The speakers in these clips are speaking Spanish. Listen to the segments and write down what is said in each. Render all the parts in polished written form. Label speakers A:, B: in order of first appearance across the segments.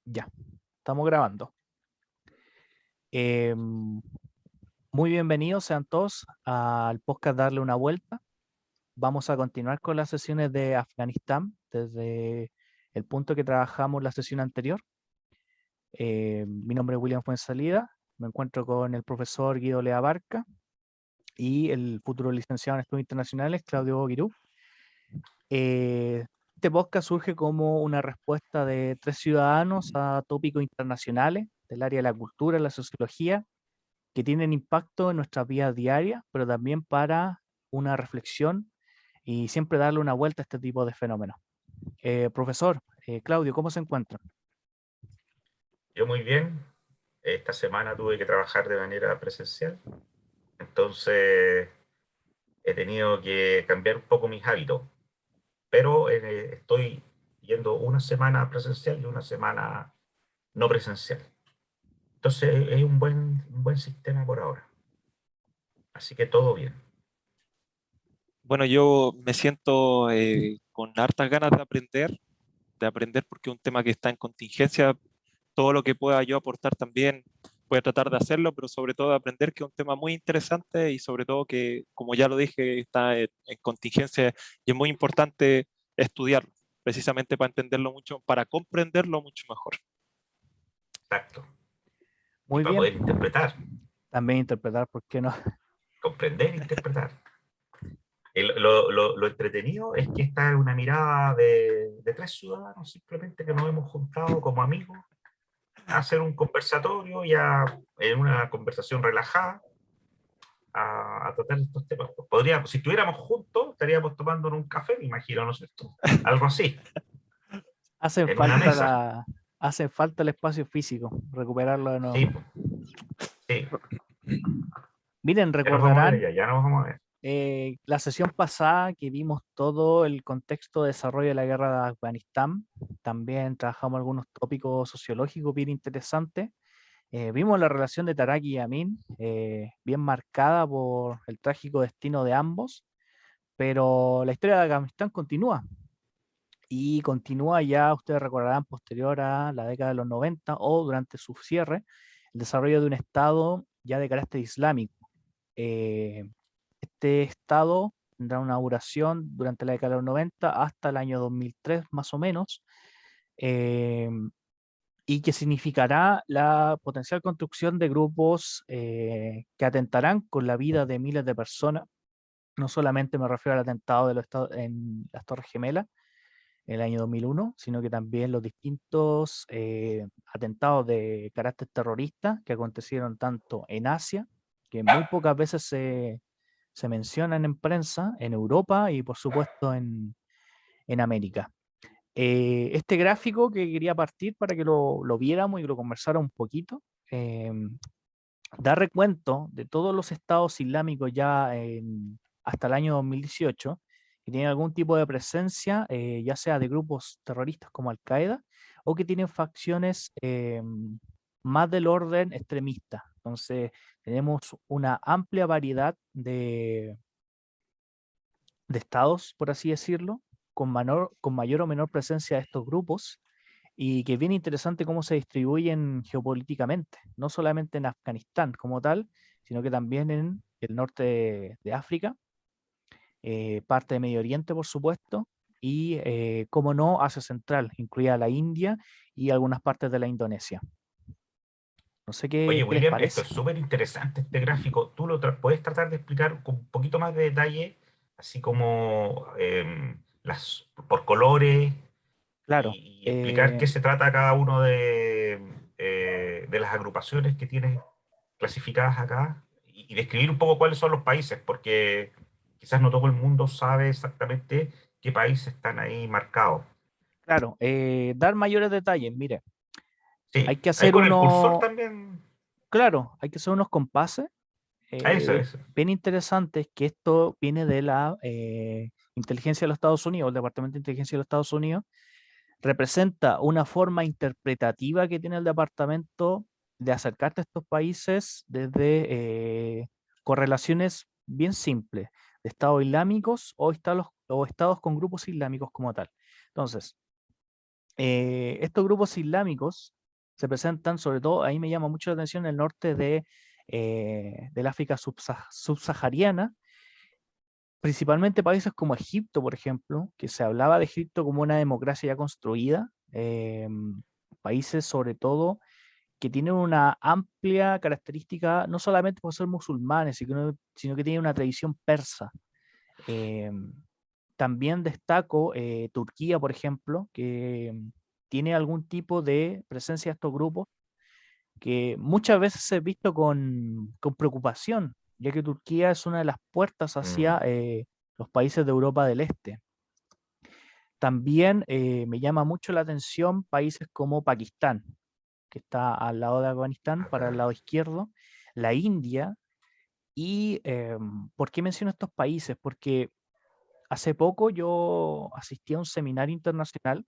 A: Ya, estamos grabando. Muy bienvenidos sean todos al podcast Darle una Vuelta. Vamos a continuar con las sesiones de Afganistán desde el punto que trabajamos la sesión anterior. Mi nombre es William Fuenzalida, me encuentro con el profesor Guido Lea Barca y el futuro licenciado en Estudios Internacionales, Claudio Guirú. Este podcast surge como una respuesta de 3 ciudadanos a tópicos internacionales del área de la cultura, la sociología, que tienen impacto en nuestras vidas diarias, pero también para una reflexión y siempre darle una vuelta a este tipo de fenómenos. Profesor, Claudio, ¿cómo se encuentra?
B: Yo muy bien. Esta semana tuve que trabajar de manera presencial, entonces he tenido que cambiar un poco mis hábitos, pero estoy yendo una semana presencial y una semana no presencial. Entonces es un buen sistema por ahora. Así que todo bien.
C: Bueno, yo me siento con hartas ganas de aprender porque es un tema que está en contingencia. Todo lo que pueda yo aportar también voy a tratar de hacerlo, pero sobre todo de aprender, que es un tema muy interesante y sobre todo que, como ya lo dije, está en contingencia y es muy importante estudiarlo, precisamente para entenderlo mucho, para comprenderlo mucho mejor.
B: Exacto. Y
A: Muy
B: para
A: bien.
B: poder interpretar,
A: También interpretar, ¿por qué no?
B: comprender e interpretar. Lo entretenido es que esta es una mirada de tres ciudadanos simplemente que nos hemos juntado como amigos a hacer un conversatorio en una conversación relajada a tratar estos temas. Pues podríamos, si estuviéramos juntos, estaríamos tomando un café, me imagino, ¿no es cierto? Algo así,
A: Hacen
B: en una
A: falta
B: mesa.
A: la, hace falta el espacio físico, recuperarlo de nuevo.
B: Sí, pues, sí.
A: Miren,
B: Ya nos vamos a ver
A: recordarán
B: allá, ya nos vamos a ver.
A: la sesión pasada que vimos todo el contexto de desarrollo de la guerra de Afganistán. También trabajamos algunos tópicos sociológicos bien interesantes. Vimos la relación de Tarak y Amin, bien marcada por el trágico destino de ambos, pero la historia de Afganistán continúa y continúa ya, ustedes recordarán, posterior a la década de los 90 o durante su cierre, el desarrollo de un Estado ya de carácter islámico. Eh, este Estado tendrá una duración durante la década de los 90 hasta el año 2003 más o menos, eh, y que significará la potencial construcción de grupos que atentarán con la vida de miles de personas. No solamente me refiero al atentado de los en las Torres Gemelas en el año 2001, sino que también los distintos atentados de carácter terrorista que acontecieron tanto en Asia, que muy pocas veces se mencionan en prensa, en Europa y por supuesto en América. Este gráfico que quería partir para que lo viéramos y lo conversara un poquito, eh, da recuento de todos los estados islámicos ya hasta el año 2018 que tienen algún tipo de presencia, ya sea de grupos terroristas como Al-Qaeda o que tienen facciones más del orden extremista. Entonces, tenemos una amplia variedad de estados, por así decirlo, con mayor o menor presencia de estos grupos y que es bien interesante cómo se distribuyen geopolíticamente, no solamente en Afganistán como tal, sino que también en el norte de África, parte de Medio Oriente, por supuesto, y, como no, Asia Central, incluida la India y algunas partes de la Indonesia. No sé
B: Oye,
A: qué les
B: William, esto
A: parece.
B: es súper interesante, este gráfico. ¿Tú puedes tratar de explicar con un poquito más de detalle, así como por colores,
A: Claro,
B: y explicar qué se trata cada uno de las agrupaciones que tienes clasificadas acá y describir un poco cuáles son los países, porque quizás no todo el mundo sabe exactamente qué países están ahí marcados.
A: claro, dar mayores detalles, mire, hay
B: Sí,
A: que
B: ahí
A: hacer
B: con el cursor
A: uno,
B: también.
A: claro, hay que hacer unos compases
B: Eso, eso.
A: bien interesantes, que esto viene de la inteligencia de los Estados Unidos, el Departamento de Inteligencia de los Estados Unidos, representa una forma interpretativa que tiene el departamento de acercarte a estos países desde correlaciones bien simples de estados islámicos o estados con grupos islámicos como tal. Entonces, Estos grupos islámicos se presentan, sobre todo, ahí me llama mucho la atención el norte del África subsahariana, principalmente países como Egipto, por ejemplo, que se hablaba de Egipto como una democracia ya construida, países sobre todo que tienen una amplia característica, no solamente por ser musulmanes, sino que tienen una tradición persa. También destaco Turquía, por ejemplo, que tiene algún tipo de presencia de estos grupos que muchas veces se ha visto con preocupación, ya que Turquía es una de las puertas hacia los países de Europa del Este. También me llama mucho la atención países como Pakistán, que está al lado de Afganistán, para el lado izquierdo, la India. ¿Y por qué menciono estos países? Porque hace poco yo asistí a un seminario internacional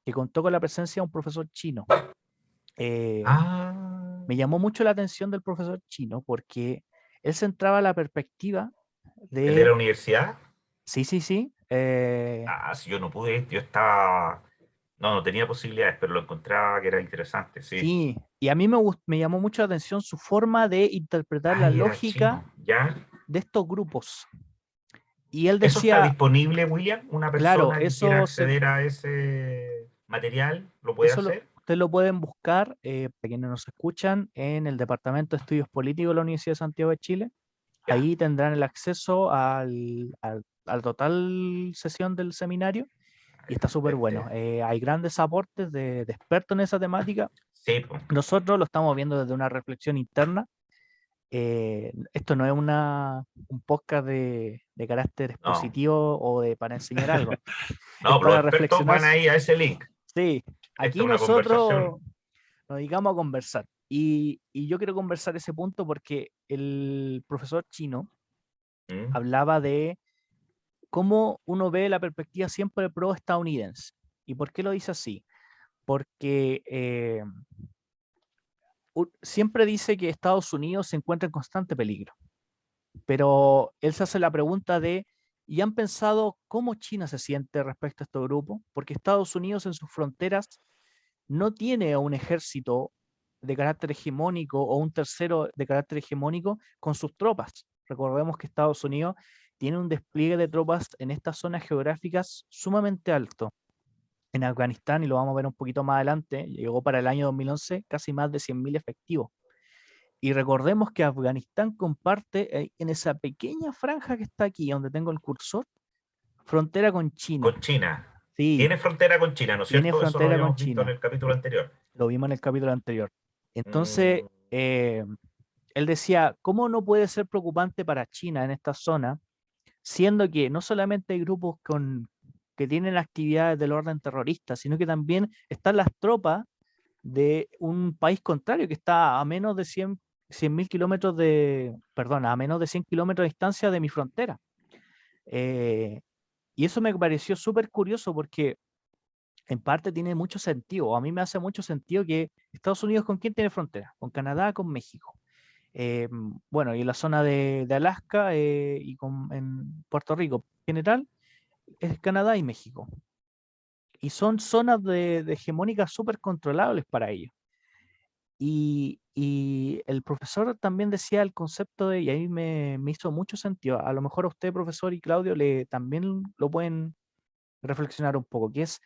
A: que contó con la presencia de un profesor chino. Me llamó mucho la atención del profesor chino porque él centraba la perspectiva
B: ¿El de
A: de...
B: la universidad?
A: Sí, sí, sí.
B: Si yo no pude, yo estaba... No, no tenía posibilidades, pero lo encontraba que era interesante, sí.
A: Sí, y a mí me llamó mucho la atención su forma de interpretar la
B: Ay, era
A: lógica
B: chino, ¿ya?
A: de estos grupos. Y él
B: ¿Eso está
A: decía,
B: disponible, William? ¿Una
A: claro,
B: persona que quiera acceder a ese material lo puede hacer?
A: ustedes lo pueden buscar, para quienes nos escuchan, en el Departamento de Estudios Políticos de la Universidad de Santiago de Chile.
B: Ya.
A: Ahí tendrán el acceso al total sesión del seminario y está súper bueno. Hay grandes aportes de expertos en esa temática.
B: Sí, pues.
A: Nosotros lo estamos viendo desde una reflexión interna. Esto no es un podcast de carácter
B: No.
A: expositivo o para enseñar algo. Es
B: No, los
A: para
B: expertos
A: reflexionar.
B: van ahí a ese link.
A: Sí,
B: Esta es
A: aquí
B: una
A: nosotros
B: conversación.
A: nos dedicamos a conversar. Y yo quiero conversar ese punto porque el profesor chino
B: ¿Mm?
A: hablaba de cómo uno ve la perspectiva siempre pro-estadounidense. ¿Y por qué lo dice así? Porque siempre dice que Estados Unidos se encuentra en constante peligro, pero él se hace la pregunta de, ¿y han pensado cómo China se siente respecto a este grupo? Porque Estados Unidos en sus fronteras no tiene un ejército de carácter hegemónico o un tercero de carácter hegemónico con sus tropas. Recordemos que Estados Unidos tiene un despliegue de tropas en estas zonas geográficas sumamente alto. En Afganistán, y lo vamos a ver un poquito más adelante, llegó para el año 2011 casi más de 100.000 efectivos. Y recordemos que Afganistán comparte en esa pequeña franja que está aquí, donde tengo el cursor, frontera con China.
B: Con China.
A: Sí,
B: Tiene frontera con China, ¿no es
A: tiene
B: cierto? Eso lo
A: frontera con
B: habíamos visto en
A: China.
B: el capítulo anterior.
A: Lo vimos en el capítulo anterior. Entonces,
B: Mm,
A: él decía, ¿cómo no puede ser preocupante para China en esta zona, siendo que no solamente hay grupos que tienen actividades del orden terrorista, sino que también están las tropas de un país contrario que está a menos de 100.000 kilómetros perdón, a menos de 100 kilómetros de distancia de mi frontera? Y eso me pareció súper curioso porque en parte tiene mucho sentido. A mí me hace mucho sentido que Estados Unidos, ¿con quién tiene frontera? Con Canadá, con México. Bueno, y en la zona de Alaska y en Puerto Rico en general es Canadá y México. Y son zonas de hegemónicas súper controlables para ellos. Y el profesor también decía el concepto y ahí me hizo mucho sentido. A lo mejor a usted, profesor, y Claudio, también lo pueden reflexionar un poco, que es,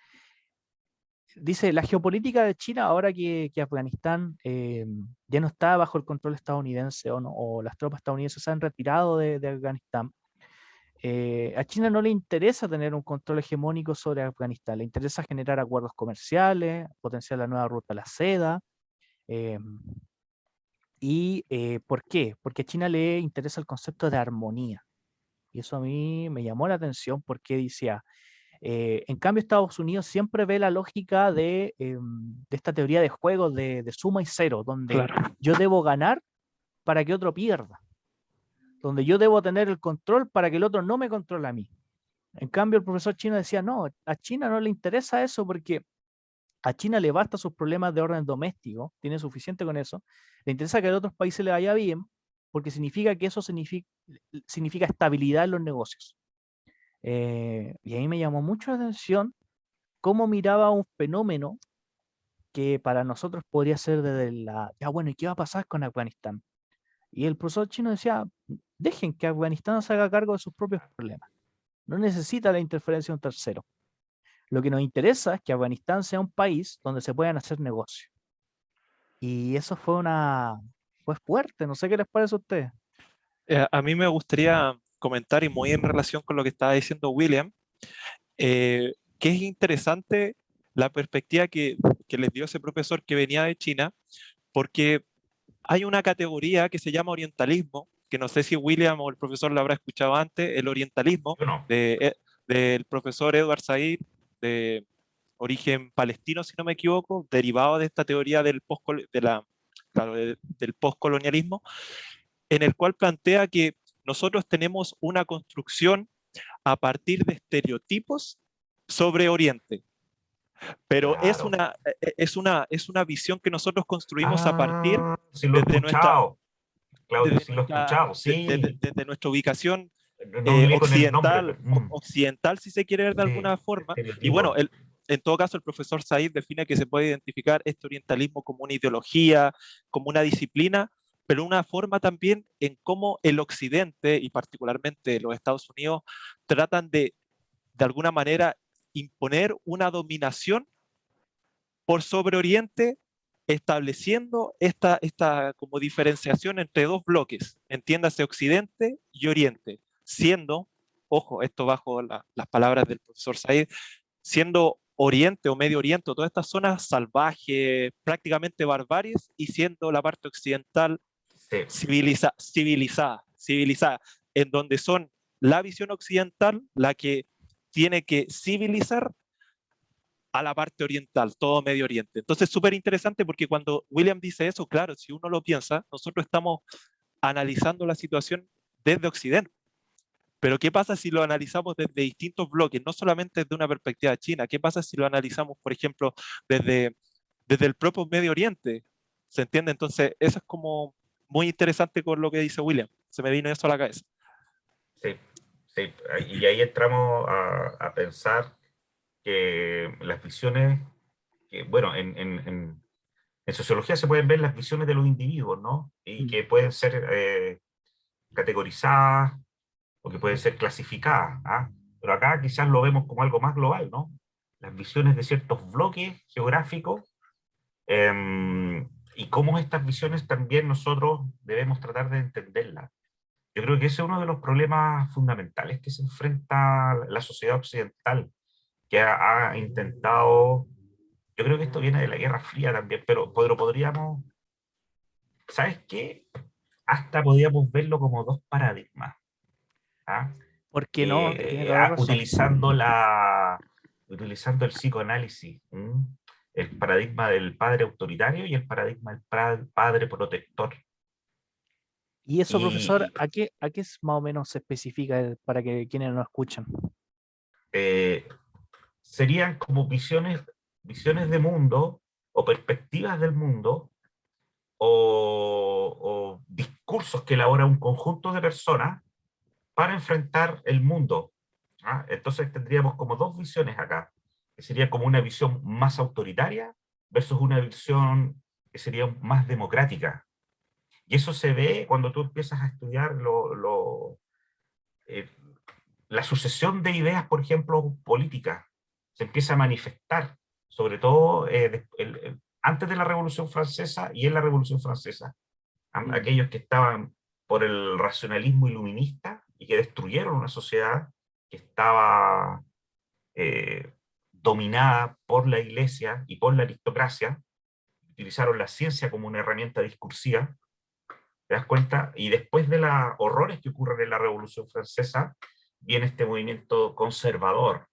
A: dice, la geopolítica de China, ahora que Afganistán ya no está bajo el control estadounidense o las tropas estadounidenses se han retirado de Afganistán, a China no le interesa tener un control hegemónico sobre Afganistán, le interesa generar acuerdos comerciales, potenciar la nueva ruta a la seda. eh, ¿Por qué? Porque a China le interesa el concepto de armonía. Y eso a mí me llamó la atención porque decía, en cambio, Estados Unidos siempre ve la lógica de esta teoría de juegos de suma y cero, donde
C: Claro.
A: yo debo ganar para que otro pierda, donde yo debo tener el control para que el otro no me controle a mí. En cambio, el profesor chino decía, no, a China no le interesa eso porque a China le basta sus problemas de orden doméstico, tiene suficiente con eso, le interesa que a otros países le vaya bien, porque significa que eso significa estabilidad en los negocios. Y ahí me llamó mucho la atención cómo miraba un fenómeno que para nosotros podría ser ya bueno, ¿y qué va a pasar con Afganistán? Y el profesor chino decía, dejen que Afganistán se haga cargo de sus propios problemas. No necesita la interferencia de un tercero. Lo que nos interesa es que Afganistán sea un país donde se puedan hacer negocios. Y eso fue fuerte, no sé qué les parece a ustedes.
C: A mí me gustaría comentar, y muy en relación con lo que estaba diciendo William, que es interesante la perspectiva que les dio ese profesor que venía de China, porque hay una categoría que se llama orientalismo, que no sé si William o el profesor lo habrá escuchado antes, el orientalismo
B: Yo no.
C: del profesor Edward Said, de origen palestino, si no me equivoco, derivado de esta teoría del postcolonialismo, en el cual plantea que nosotros tenemos una construcción a partir de estereotipos sobre Oriente, pero
B: Claro.
C: es una visión que nosotros construimos a partir
B: Sí lo he
C: desde nuestra,
B: escuchado, Claudio, sí lo he escuchado, sí.
C: desde nuestra ubicación
B: No me ubico en el nombre,
C: occidental,
B: pero
C: occidental, si se quiere ver de
B: sí,
C: alguna forma. Y bueno,
B: estereotipo.
C: en todo caso, el profesor Said define que se puede identificar este orientalismo como una ideología, como una disciplina, pero una forma también en cómo el Occidente, y particularmente los Estados Unidos, tratan de alguna manera, imponer una dominación por sobre Oriente, estableciendo esta como diferenciación entre dos bloques, entiéndase Occidente y Oriente, siendo, ojo, esto bajo las palabras del profesor Said, siendo Oriente o Medio Oriente, o todas estas zonas salvajes, prácticamente barbaries, y siendo la parte occidental
B: Sí,
C: civilizada, en donde son la visión occidental la que tiene que civilizar a la parte oriental, todo Medio Oriente. Entonces, súper interesante porque cuando William dice eso, claro, si uno lo piensa, nosotros estamos analizando la situación desde Occidente. Pero ¿qué pasa si lo analizamos desde distintos bloques, no solamente desde una perspectiva china? ¿Qué pasa si lo analizamos, por ejemplo, desde el propio Medio Oriente? ¿Se entiende? Entonces, eso es como muy interesante con lo que dice William. Se me vino eso a la cabeza.
B: sí, sí. Y ahí entramos a pensar que las visiones, que, bueno, en sociología se pueden ver las visiones de los individuos, ¿no? Y
A: Mm.
B: que pueden ser categorizadas o que pueden ser clasificadas, ¿ah? Pero acá quizás lo vemos como algo más global, ¿no? Las visiones de ciertos bloques geográficos y cómo estas visiones también nosotros debemos tratar de entenderlas. Yo creo que ese es uno de los problemas fundamentales que se enfrenta la sociedad occidental, que ha intentado, yo creo que esto viene de la Guerra Fría también, pero podríamos, ¿sabes qué? Hasta podríamos verlo como dos paradigmas, ¿ah?
A: ¿Por qué no? Tiene toda la razón.
B: Utilizando el psicoanálisis, ¿m? El paradigma del padre autoritario y el paradigma del padre protector.
A: Y eso, profesor,
B: Y
A: ¿a qué más o menos se especifica para que quienes no escuchan?
B: eh, serían como visiones de mundo o perspectivas del mundo o discursos que elabora un conjunto de personas para enfrentar el mundo. ¿Ah? Entonces tendríamos como dos visiones acá, que sería como una visión más autoritaria versus una visión que sería más democrática. Y eso se ve cuando tú empiezas a estudiar eh, la sucesión de ideas, por ejemplo, políticas, se empieza a manifestar, sobre todo antes de la Revolución Francesa y en la Revolución Francesa.
A: Mm.
B: Aquellos que estaban por el racionalismo iluminista y que destruyeron una sociedad que estaba eh, dominada por la iglesia y por la aristocracia, utilizaron la ciencia como una herramienta discursiva, ¿te das cuenta? Y después de los horrores que ocurren en la Revolución Francesa, viene este movimiento conservador,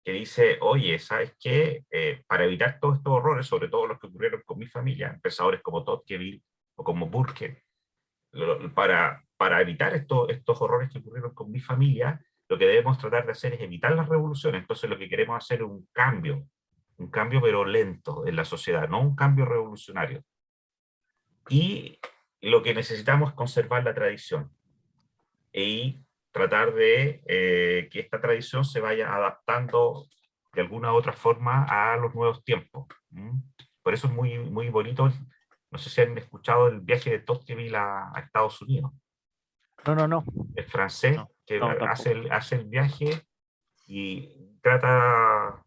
B: que dice, oye, ¿sabes qué? Para evitar todos estos horrores, sobre todo los que ocurrieron con mi familia, pensadores como Tocqueville o como Burke, para evitar estos horrores que ocurrieron con mi familia, lo que debemos tratar de hacer es evitar las revoluciones. Entonces lo que queremos hacer es un cambio pero lento en la sociedad, no un cambio revolucionario. Y lo que necesitamos es conservar la tradición y tratar de que esta tradición se vaya adaptando de alguna u otra forma a los nuevos tiempos. Por eso es muy, muy bonito. No sé si han escuchado el viaje de Tocqueville a Estados Unidos.
A: No.
B: El francés
C: No,
B: que
C: no, tampoco.
B: hace el viaje y trata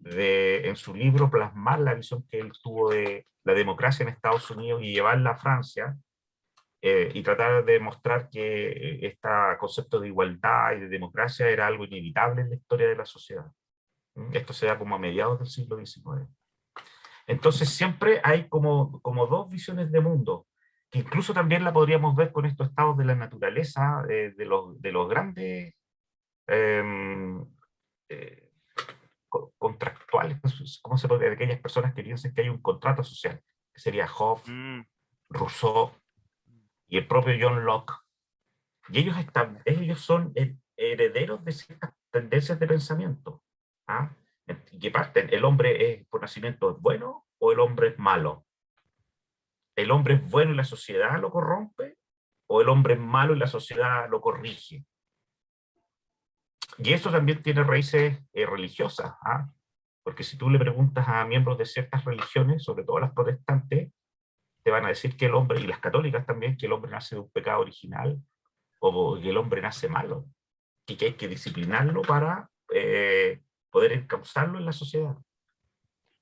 B: de, en su libro, plasmar la visión que él tuvo de la democracia en Estados Unidos y llevarla a Francia, y tratar de mostrar que este concepto de igualdad y de democracia era algo inevitable en la historia de la sociedad. Esto se da como a mediados del siglo XIX. Entonces siempre hay como dos visiones de mundo, que incluso también la podríamos ver con estos estados de la naturaleza, de los grandes eh, eh, contractuales, ¿cómo se puede? De aquellas personas que piensan que hay un contrato social, que sería Hobbes,
C: Mm,
B: Rousseau y el propio John Locke. Y ellos son herederos de ciertas tendencias de pensamiento. ¿Ah? Y que parten, el hombre es, por nacimiento es bueno o el hombre es malo. ¿El hombre es bueno y la sociedad lo corrompe? ¿O el hombre es malo y la sociedad lo corrige? Y eso también tiene raíces religiosas. ¿Ah? Porque si tú le preguntas a miembros de ciertas religiones, sobre todo las protestantes, te van a decir que el hombre, y las católicas también, que el hombre nace de un pecado original o que el hombre nace malo, y que hay que disciplinarlo para poder encauzarlo en la sociedad.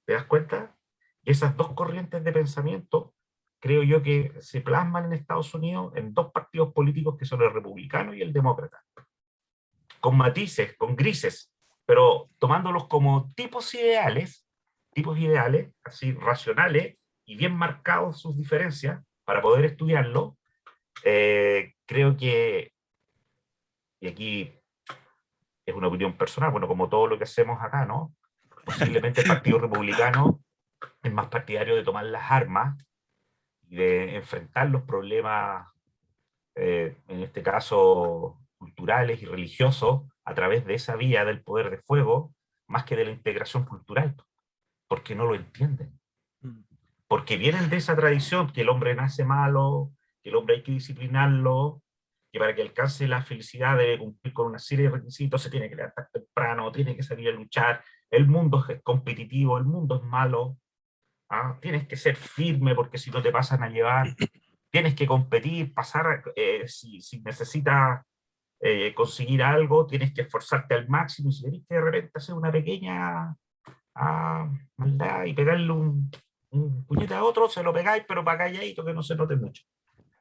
B: ¿Te das cuenta? Y esas dos corrientes de pensamiento, creo yo que se plasman en Estados Unidos en dos partidos políticos que son el republicano y el demócrata, con matices, con grises, pero tomándolos como tipos ideales, así racionales y bien marcados sus diferencias para poder estudiarlo. Creo que, y aquí es una opinión personal, bueno, como todo lo que hacemos acá, ¿no? Posiblemente el Partido Republicano es más partidario de tomar las armas y de enfrentar los problemas, en este caso culturales y religiosos, a través de esa vía del poder de fuego, más que de la integración cultural, porque no lo entienden.
C: mm.
B: Porque vienen de esa tradición que el hombre nace malo, que el hombre hay que disciplinarlo, que para que alcance la felicidad debe cumplir con una serie de requisitos, se tiene que levantar temprano, tiene que salir a luchar, el mundo es competitivo, el mundo es malo, ¿ah? Tienes que ser firme porque si no te pasan a llevar, tienes que competir, pasar, si necesitas conseguir algo, tienes que esforzarte al máximo, y si tenés que de repente hacer una pequeña maldad y pegarle un puñete a otro, se lo pegáis, pero para calladito que no se note mucho.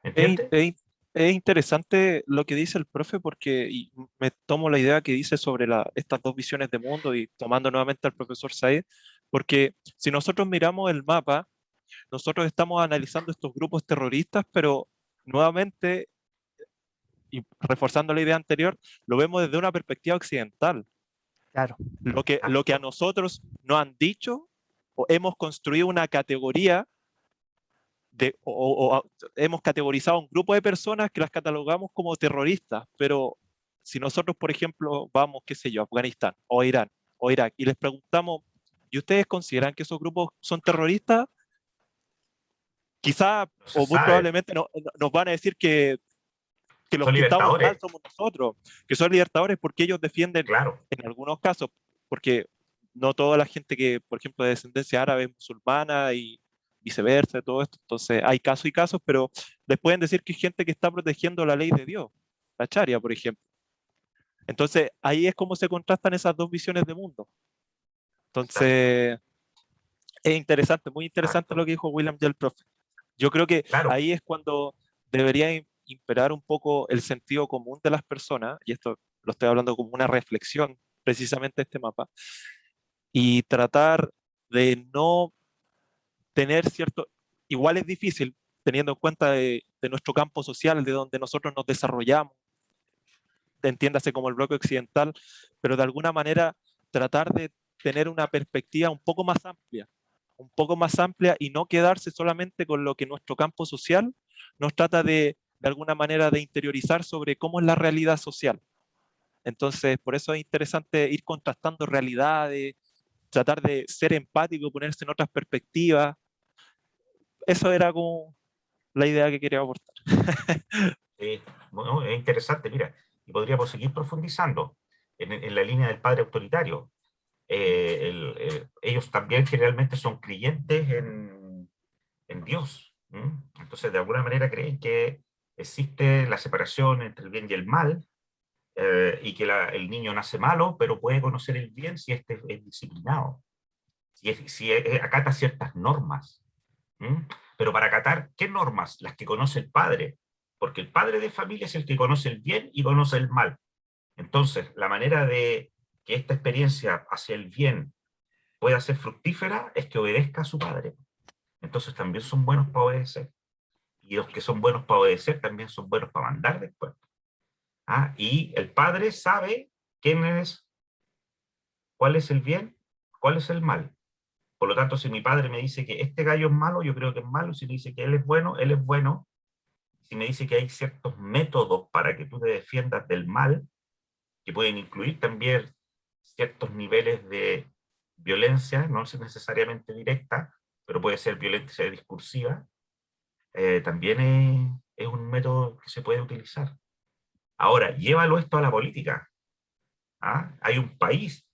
C: Es,
B: ¿Entiendes?
C: es- es interesante lo que dice el profe porque y me tomo la idea que dice sobre estas dos visiones de mundo y tomando nuevamente al profesor Said, porque si nosotros miramos el mapa, nosotros estamos analizando estos grupos terroristas, pero nuevamente, y reforzando la idea anterior, lo vemos desde una perspectiva occidental.
A: Claro,
C: Lo que a
B: Exacto.
C: nosotros nos han dicho, o hemos construido una categoría hemos categorizado a un grupo de personas que las catalogamos como terroristas, pero si nosotros, por ejemplo, vamos, qué sé yo, a Afganistán o Irán o Irak y les preguntamos, ¿y ustedes consideran que esos grupos son terroristas? Quizá
B: No se
C: o muy
B: sabe.
C: probablemente nos van a decir que los
B: Son
C: que estamos mal
B: libertadores,
C: somos nosotros, que son libertadores porque ellos defienden,
B: claro.
C: en algunos casos, porque no toda la gente que, por ejemplo, de descendencia árabe es musulmana y viceversa, todo esto. Entonces, hay casos y casos, pero les pueden decir que hay gente que está protegiendo la ley de Dios, la Sharia, por ejemplo. Entonces, ahí es como se contrastan esas dos visiones de mundo.
B: Exacto.
C: Entonces, es interesante, muy interesante lo
B: Exacto.
C: que dijo William y el profe. Yo creo que
B: Claro.
C: ahí es cuando debería imperar un poco el sentido común de las personas, y esto lo estoy hablando como una reflexión precisamente de este mapa, y tratar de no tener cierto, igual es difícil teniendo en cuenta de nuestro campo social, de donde nosotros nos desarrollamos, entiéndase como el bloque occidental, pero de alguna manera tratar de tener una perspectiva un poco más amplia y no quedarse solamente con lo que nuestro campo social nos trata de alguna manera de interiorizar sobre cómo es la realidad social. Entonces, por eso es interesante ir contrastando realidades, tratar de ser empático, ponerse en otras perspectivas. Eso era como la idea que quería aportar.
B: Bueno, es interesante, mira, y podríamos seguir profundizando en la línea del padre autoritario. ellos también generalmente son creyentes en Dios. Entonces, de alguna manera creen que existe la separación entre el bien y el mal, y que el niño nace malo, pero puede conocer el bien si este es disciplinado, si acata ciertas normas. Pero para acatar, ¿qué normas? Las que conoce el padre, porque el padre de familia es el que conoce el bien y conoce el mal. Entonces, la manera de que esta experiencia hacia el bien pueda ser fructífera es que obedezca a su padre. Entonces también son buenos para obedecer. Y los que son buenos para obedecer también son buenos para mandar después. Y el padre sabe cuál es el bien, cuál es el mal. Por lo tanto, si mi padre me dice que este gallo es malo, yo creo que es malo. Si me dice que él es bueno, él es bueno. Si me dice que hay ciertos métodos para que tú te defiendas del mal, que pueden incluir también ciertos niveles de violencia, no es necesariamente directa, pero puede ser violencia discursiva, también es un método que se puede utilizar. Ahora, llévalo esto a la política. Hay un país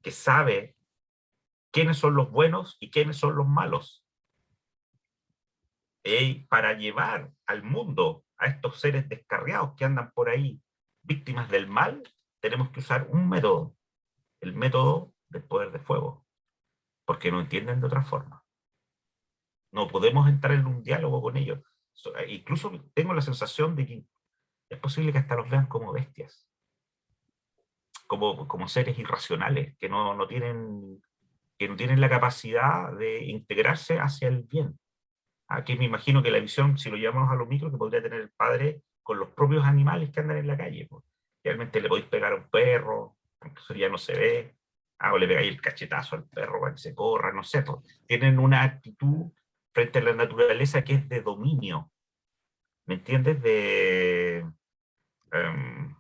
B: que sabe quiénes son los buenos y quiénes son los malos. Para llevar al mundo a estos seres descarriados que andan por ahí, víctimas del mal, tenemos que usar un método, el método del poder de fuego, porque no entienden de otra forma. No podemos entrar en un diálogo con ellos. Incluso tengo la sensación de que es posible que hasta los vean como bestias, como seres irracionales, que no tienen la capacidad de integrarse hacia el bien. Aquí me imagino que la visión, si lo llevamos a lo micro, que podría tener el padre con los propios animales que andan en la calle. Pues. Realmente le podéis pegar a un perro, aunque eso ya no se ve, o le pegáis el cachetazo al perro para que se corra, no sé. Pues. Tienen una actitud frente a la naturaleza que es de dominio, ¿me entiendes? Um,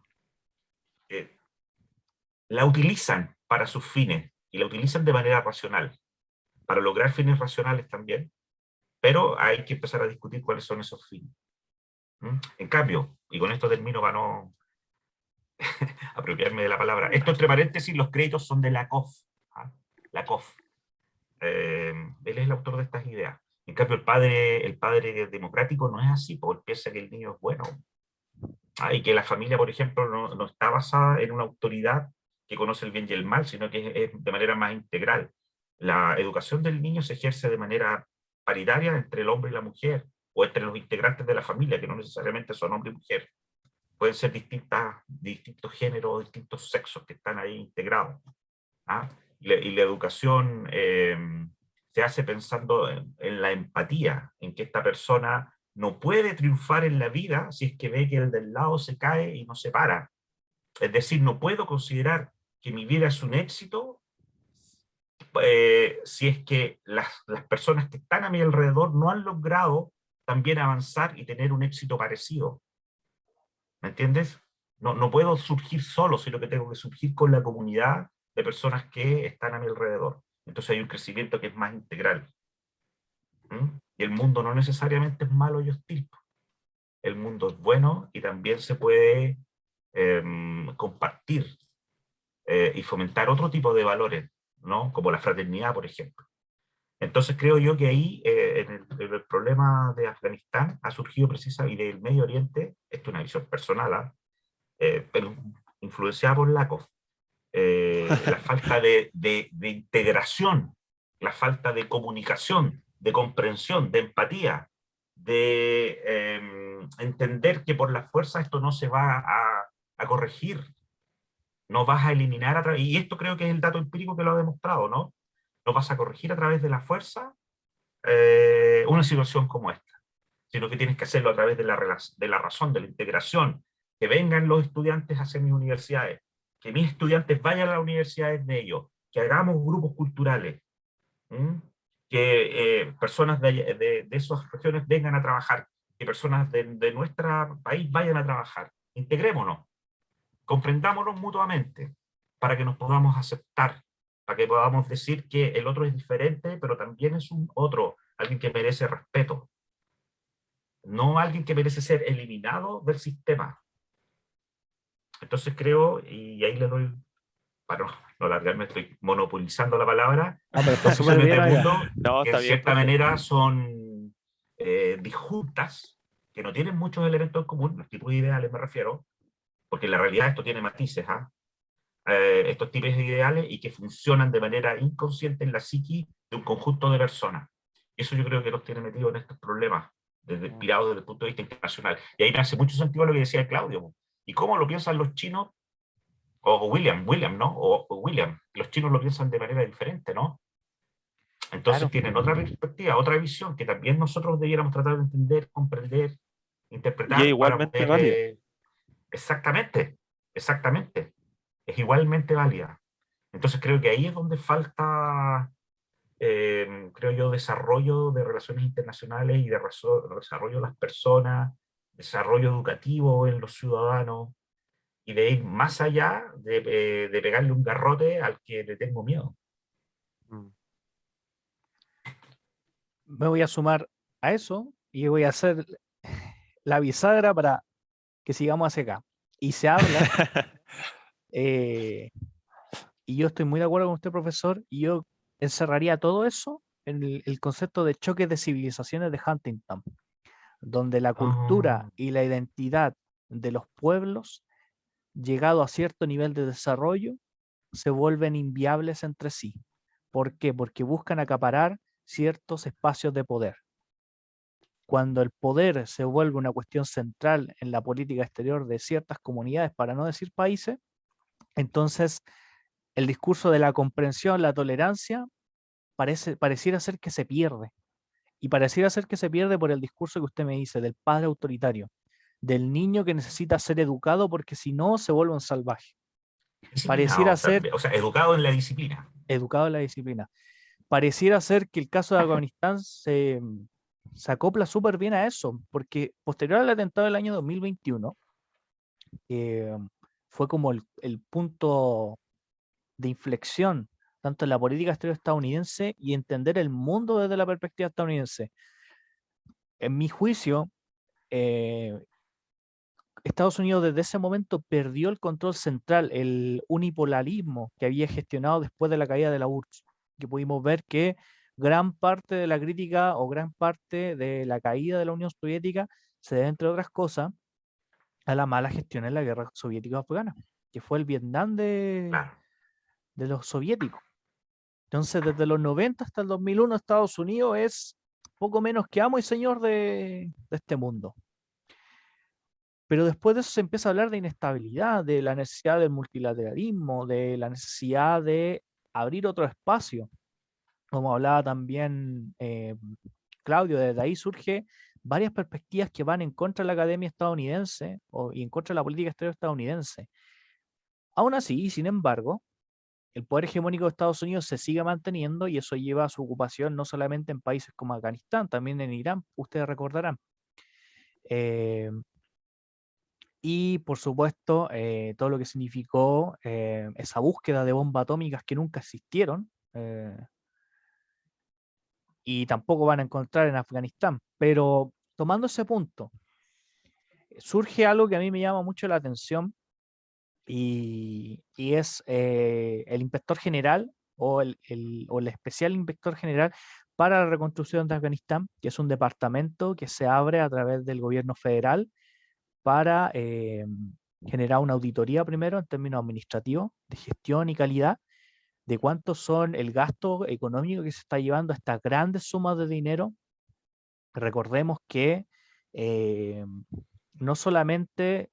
B: la utilizan para sus fines, y la utilizan de manera racional, para lograr fines racionales también, pero hay que empezar a discutir cuáles son esos fines. En cambio, y con esto termino para no apropiarme de la palabra, esto entre paréntesis, los créditos son de Lakoff. Lakoff. Él es el autor de estas ideas. En cambio, el padre democrático no es así, porque él piensa que el niño es bueno. Y que la familia, por ejemplo, no está basada en una autoridad que conoce el bien y el mal, sino que es de manera más integral. La educación del niño se ejerce de manera paritaria entre el hombre y la mujer, o entre los integrantes de la familia, que no necesariamente son hombre y mujer. Pueden ser distintos géneros, distintos sexos que están ahí integrados. Y la educación se hace pensando en la empatía, en que esta persona no puede triunfar en la vida si es que ve que el del lado se cae y no se para. Es decir, no puedo considerar que mi vida es un éxito si es que las personas que están a mi alrededor no han logrado también avanzar y tener un éxito parecido. ¿Me entiendes? No puedo surgir solo, sino que tengo que surgir con la comunidad de personas que están a mi alrededor. Entonces hay un crecimiento que es más integral. Y el mundo no necesariamente es malo y hostil. El mundo es bueno y también se puede compartir y fomentar otro tipo de valores, ¿no? Como la fraternidad, por ejemplo. Entonces creo yo que ahí, en el problema de Afganistán, ha surgido precisamente, y del Medio Oriente, esto es una visión personal, pero influenciada por Lakoff, la falta de integración, la falta de comunicación, de comprensión, de empatía, de entender que por la fuerza esto no se va a corregir, no vas a eliminar y esto creo que es el dato empírico que lo ha demostrado, ¿no? No vas a corregir a través de la fuerza una situación como esta, sino que tienes que hacerlo a través de la razón, de la integración, que vengan los estudiantes hacia mis universidades, que mis estudiantes vayan a las universidades de ellos, que hagamos grupos culturales, que personas de esas regiones vengan a trabajar, que personas de nuestro país vayan a trabajar. Integrémonos, comprendámonos mutuamente, para que nos podamos aceptar, para que podamos decir que el otro es diferente, pero también es un otro, alguien que merece respeto, no alguien que merece ser eliminado del sistema. Entonces creo, y ahí le doy para no alargarme, estoy monopolizando la palabra,
A: No, pero está
B: dos
A: súper
B: visiones
A: bien
B: de
A: acá.
B: mundo
C: No,
B: que
C: está
B: en
C: bien,
B: cierta
C: profe.
B: manera son disjuntas, que no tienen muchos elementos en común, los tipos ideales me refiero, porque en la realidad esto tiene matices, ¿ah? Estos tipos ideales y que funcionan de manera inconsciente en la psiqui de un conjunto de personas. Y eso yo creo que los tiene metidos en estos problemas, inspirados desde el punto de vista internacional. Y ahí me hace mucho sentido lo que decía Claudio. ¿Y cómo lo piensan los chinos? O William, ¿no? O William. Los chinos lo piensan de manera diferente, ¿no? Entonces
A: Claro.
B: tienen otra perspectiva, otra visión que también nosotros debiéramos tratar de entender, comprender,
C: Y es
B: interpretar para
C: igualmente
B: poder...
C: válida.
B: exactamente, exactamente. Es igualmente válida. Entonces creo que ahí es donde falta, creo yo, desarrollo de relaciones internacionales y de desarrollo de las personas, desarrollo educativo en los ciudadanos y de ir más allá de pegarle un garrote al que le tengo miedo.
C: Mm.
A: Me voy a sumar a eso y voy a hacer la bisagra para que sigamos hacia acá. Y se habla, eh, y yo estoy muy de acuerdo con usted, profesor, y yo encerraría todo eso en el concepto de choques de civilizaciones de Huntington, donde la cultura
B: Oh,
A: y la identidad de los pueblos, llegado a cierto nivel de desarrollo, se vuelven inviables entre sí. ¿Por qué? Porque buscan acaparar ciertos espacios de poder. Cuando el poder se vuelve una cuestión central en la política exterior de ciertas comunidades, para no decir países, entonces el discurso de la comprensión, la tolerancia, pareciera ser que se pierde. Y pareciera ser que se pierde por el discurso que usted me dice, del padre autoritario, del niño que necesita ser educado porque si no se vuelve un salvaje. Pareciera
B: disciplinado
A: ser
B: también, o sea, educado en la disciplina.
A: educado en la disciplina. Pareciera ser que el caso de Afganistán se acopla súper bien a eso, porque posterior al atentado del año 2021, eh, fue como el punto de inflexión, tanto en la política exterior estadounidense y entender el mundo desde la perspectiva estadounidense. En mi juicio, eh, Estados Unidos desde ese momento perdió el control central, el unipolarismo que había gestionado después de la caída de la URSS, que pudimos ver que gran parte de la crítica o gran parte de la caída de la Unión Soviética se debe, entre otras cosas, a la mala gestión en la guerra soviético-afgana, que fue el Vietnam
B: Claro.
A: de los soviéticos. Entonces, desde los 90 hasta el 2001, Estados Unidos es poco menos que amo y señor de este mundo. Pero después de eso se empieza a hablar de inestabilidad, de la necesidad del multilateralismo, de la necesidad de abrir otro espacio. Como hablaba también Claudio, desde ahí surge varias perspectivas que van en contra de la academia estadounidense y en contra de la política exterior estadounidense. Aún así, sin embargo, el poder hegemónico de Estados Unidos se sigue manteniendo y eso lleva a su ocupación no solamente en países como Afganistán, también en Irán, ustedes recordarán. Eh, y por supuesto, todo lo que significó esa búsqueda de bombas atómicas que nunca existieron y tampoco van a encontrar en Afganistán. Pero tomando ese punto, surge algo que a mí me llama mucho la atención y es el inspector general o el especial inspector general para la reconstrucción de Afganistán, que es un departamento que se abre a través del gobierno federal para generar una auditoría primero en términos administrativos, de gestión y calidad, de cuántos son el gasto económico que se está llevando a estas grandes sumas de dinero. Recordemos que eh, no solamente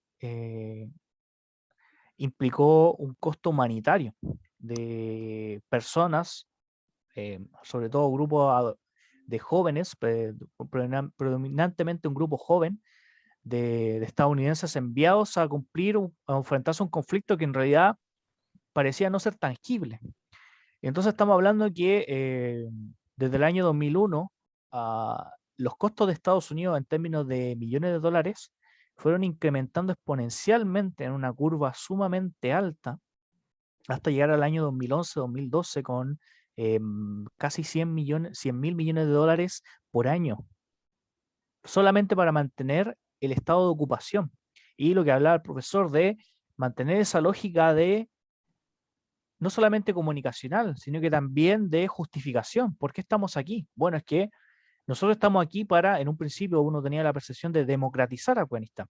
A: implicó un costo humanitario de personas, sobre todo grupos de jóvenes, predominantemente un grupo joven de estadounidenses enviados a cumplir, a enfrentarse a un conflicto que en realidad parecía no ser tangible. Entonces estamos hablando que desde el año 2001 los costos de Estados Unidos en términos de millones de dólares fueron incrementando exponencialmente en una curva sumamente alta hasta llegar al año 2011-2012 con casi 100.000 millones de dólares por año, solamente para mantener el estado de ocupación. Y lo que hablaba el profesor de mantener esa lógica de no solamente comunicacional, sino que también de justificación. ¿Por qué estamos aquí? Bueno, es que nosotros estamos aquí para, en un principio uno tenía la percepción de democratizar Afganistán.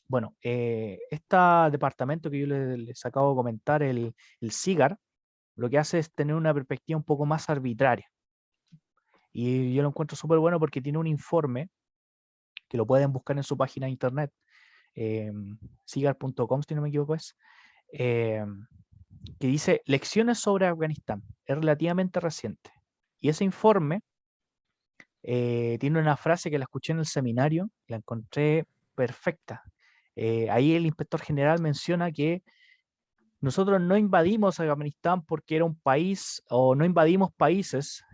A: Bueno, este departamento que yo les acabo de comentar, el SIGAR, lo que hace es tener una perspectiva un poco más arbitraria. Y yo lo encuentro súper bueno porque tiene un informe que lo pueden buscar en su página de internet, sigar.com, si no me equivoco eh, que dice Lecciones sobre Afganistán. Es relativamente reciente. Y ese informe tiene una frase que la escuché en el seminario, la encontré perfecta. Ahí el inspector general menciona que nosotros no invadimos Afganistán porque era un país, o no invadimos países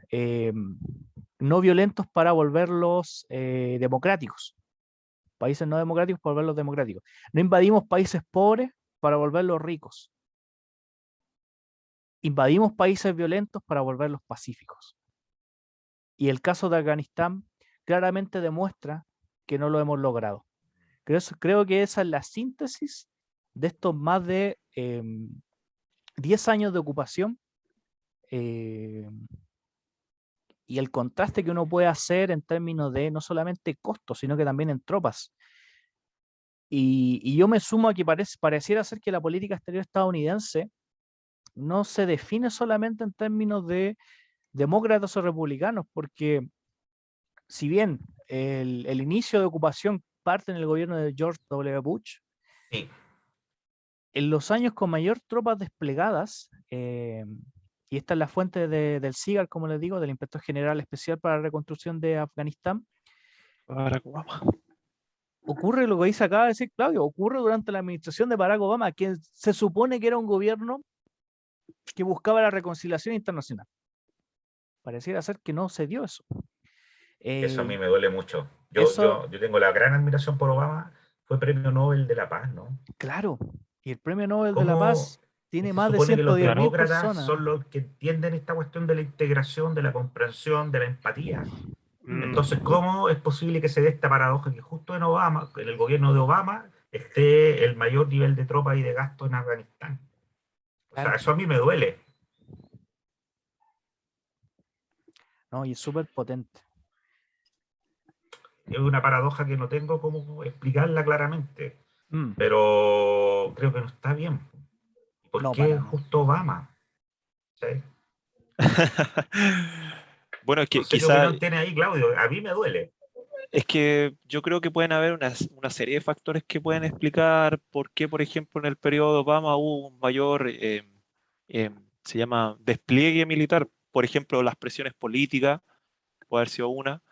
A: no violentos para volverlos democráticos. Países no democráticos para volverlos democráticos. No invadimos países pobres para volverlos ricos. Invadimos países violentos para volverlos pacíficos. Y el caso de Afganistán claramente demuestra que no lo hemos logrado. Creo que esa es la síntesis de estos más de 10 años de ocupación y el contraste que uno puede hacer en términos de no solamente costos, sino que también en tropas. Y yo me sumo a que pareciera ser que la política exterior estadounidense no se define solamente en términos de demócratas o republicanos, porque si bien el inicio de ocupación parte en el gobierno de George W. Bush,
B: Sí,
A: en los años con mayor tropas desplegadas, y esta es la fuente del SIGAR, como les digo, del Inspector General Especial para la Reconstrucción de Afganistán,
C: Barack Obama.
A: ocurre lo que acaba de decir Claudio, ocurre durante la administración de Barack Obama, que se supone que era un gobierno que buscaba la reconciliación internacional. Pareciera ser que no se dio eso.
B: eso a mí me duele mucho.
A: Eso,
B: Yo tengo la gran admiración por Obama, fue premio Nobel de la Paz, ¿no?
A: claro, y el Premio Nobel de la
B: ¿Cómo
A: Paz tiene
B: se
A: más de
B: supone que los
A: 110.000
B: demócratas
A: personas.
B: son los que entienden esta cuestión de la integración, de la comprensión, de la empatía? Entonces, ¿cómo es posible que se dé esta paradoja que justo en Obama, en el gobierno de Obama, esté el mayor nivel de tropas y de gasto en Afganistán? O sea,
A: Claro,
B: eso a mí me duele.
A: no, y es súper potente.
B: Es una paradoja que no tengo cómo explicarla claramente,
A: Mm,
B: pero creo que no está bien. ¿Por
A: no,
B: qué
A: para nada.
B: justo Obama? ¿Sí?
C: Bueno, es
B: No
C: que
B: sé qué
C: quizá
B: opinión tiene ahí, Claudio. A mí me duele.
C: es que yo creo que pueden haber una serie de factores que pueden explicar por qué, por ejemplo, en el periodo de Obama hubo un mayor, se llama despliegue militar. Por ejemplo, las presiones políticas, puede haber sido una.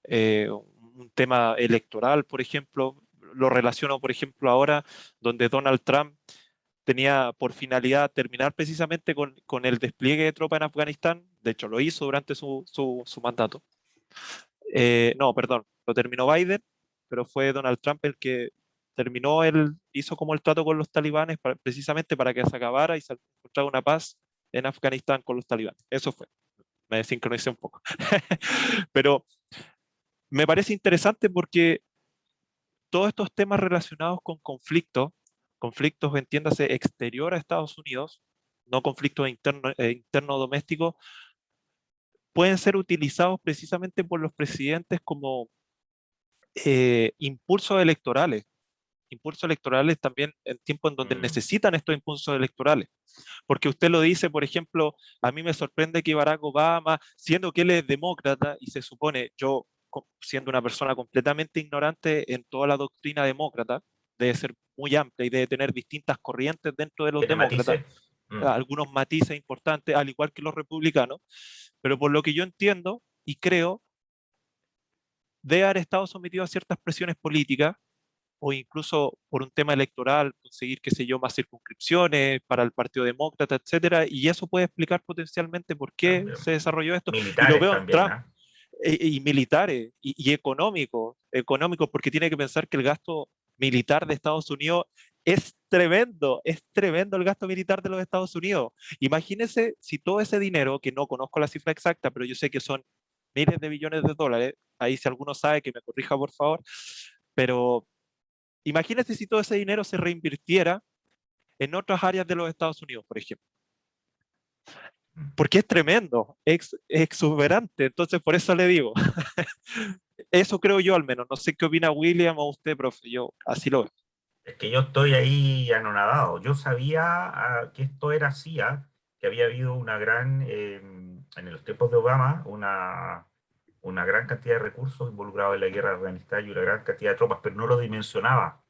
C: Un tema electoral, por ejemplo. Lo relaciono, por ejemplo, ahora, donde Donald Trump tenía por finalidad terminar precisamente con el despliegue de tropas en Afganistán. De hecho, lo hizo durante su mandato. No, perdón, lo terminó Biden, pero fue Donald Trump el que hizo como el trato con los talibanes precisamente para que se acabara y se encontrara una paz en Afganistán con los talibanes. Eso fue, me desincronicé un poco. Pero me parece interesante porque todos estos temas relacionados con conflictos, entiéndase, exterior a Estados Unidos, no conflictos internos domésticos, pueden ser utilizados precisamente por los presidentes como impulsos electorales. Impulsos electorales también en tiempos en donde
B: Mm,
C: necesitan estos impulsos electorales. Porque usted lo dice, por ejemplo, a mí me sorprende que Barack Obama, siendo que él es demócrata y se supone, yo siendo una persona completamente ignorante en toda la doctrina demócrata, debe ser muy amplia y debe tener distintas corrientes dentro de los
B: tiene
C: demócratas,
B: matices. Mm,
C: algunos matices importantes, al igual que los republicanos, pero por lo que yo entiendo y creo, debe haber estado sometido a ciertas presiones políticas o incluso por un tema electoral, conseguir, qué sé yo, más circunscripciones para el Partido Demócrata, etcétera, y eso puede explicar potencialmente por qué
B: también.
C: se desarrolló esto. Y lo
B: Militares
C: veo en
B: también,
C: Trump,
B: ¿ah?
C: y militares, y económicos, porque tiene que pensar que el gasto militar de Estados Unidos es tremendo el gasto militar de los Estados Unidos. Imagínense si todo ese dinero, que no conozco la cifra exacta, pero yo sé que son miles de billones de dólares, ahí si alguno sabe que me corrija por favor, pero imagínate si todo ese dinero se reinvirtiera en otras áreas de los Estados Unidos, por ejemplo. Porque es tremendo, exuberante. Entonces, por eso le digo. Eso creo yo al menos. No sé qué opina William o usted, profe. Yo así lo veo.
B: Es que yo estoy ahí anonadado. Yo sabía que esto era así, que había habido una gran, en los tiempos de Obama, una gran cantidad de recursos involucrados en la guerra de Afganistán y una gran cantidad de tropas, pero no lo dimensionaba.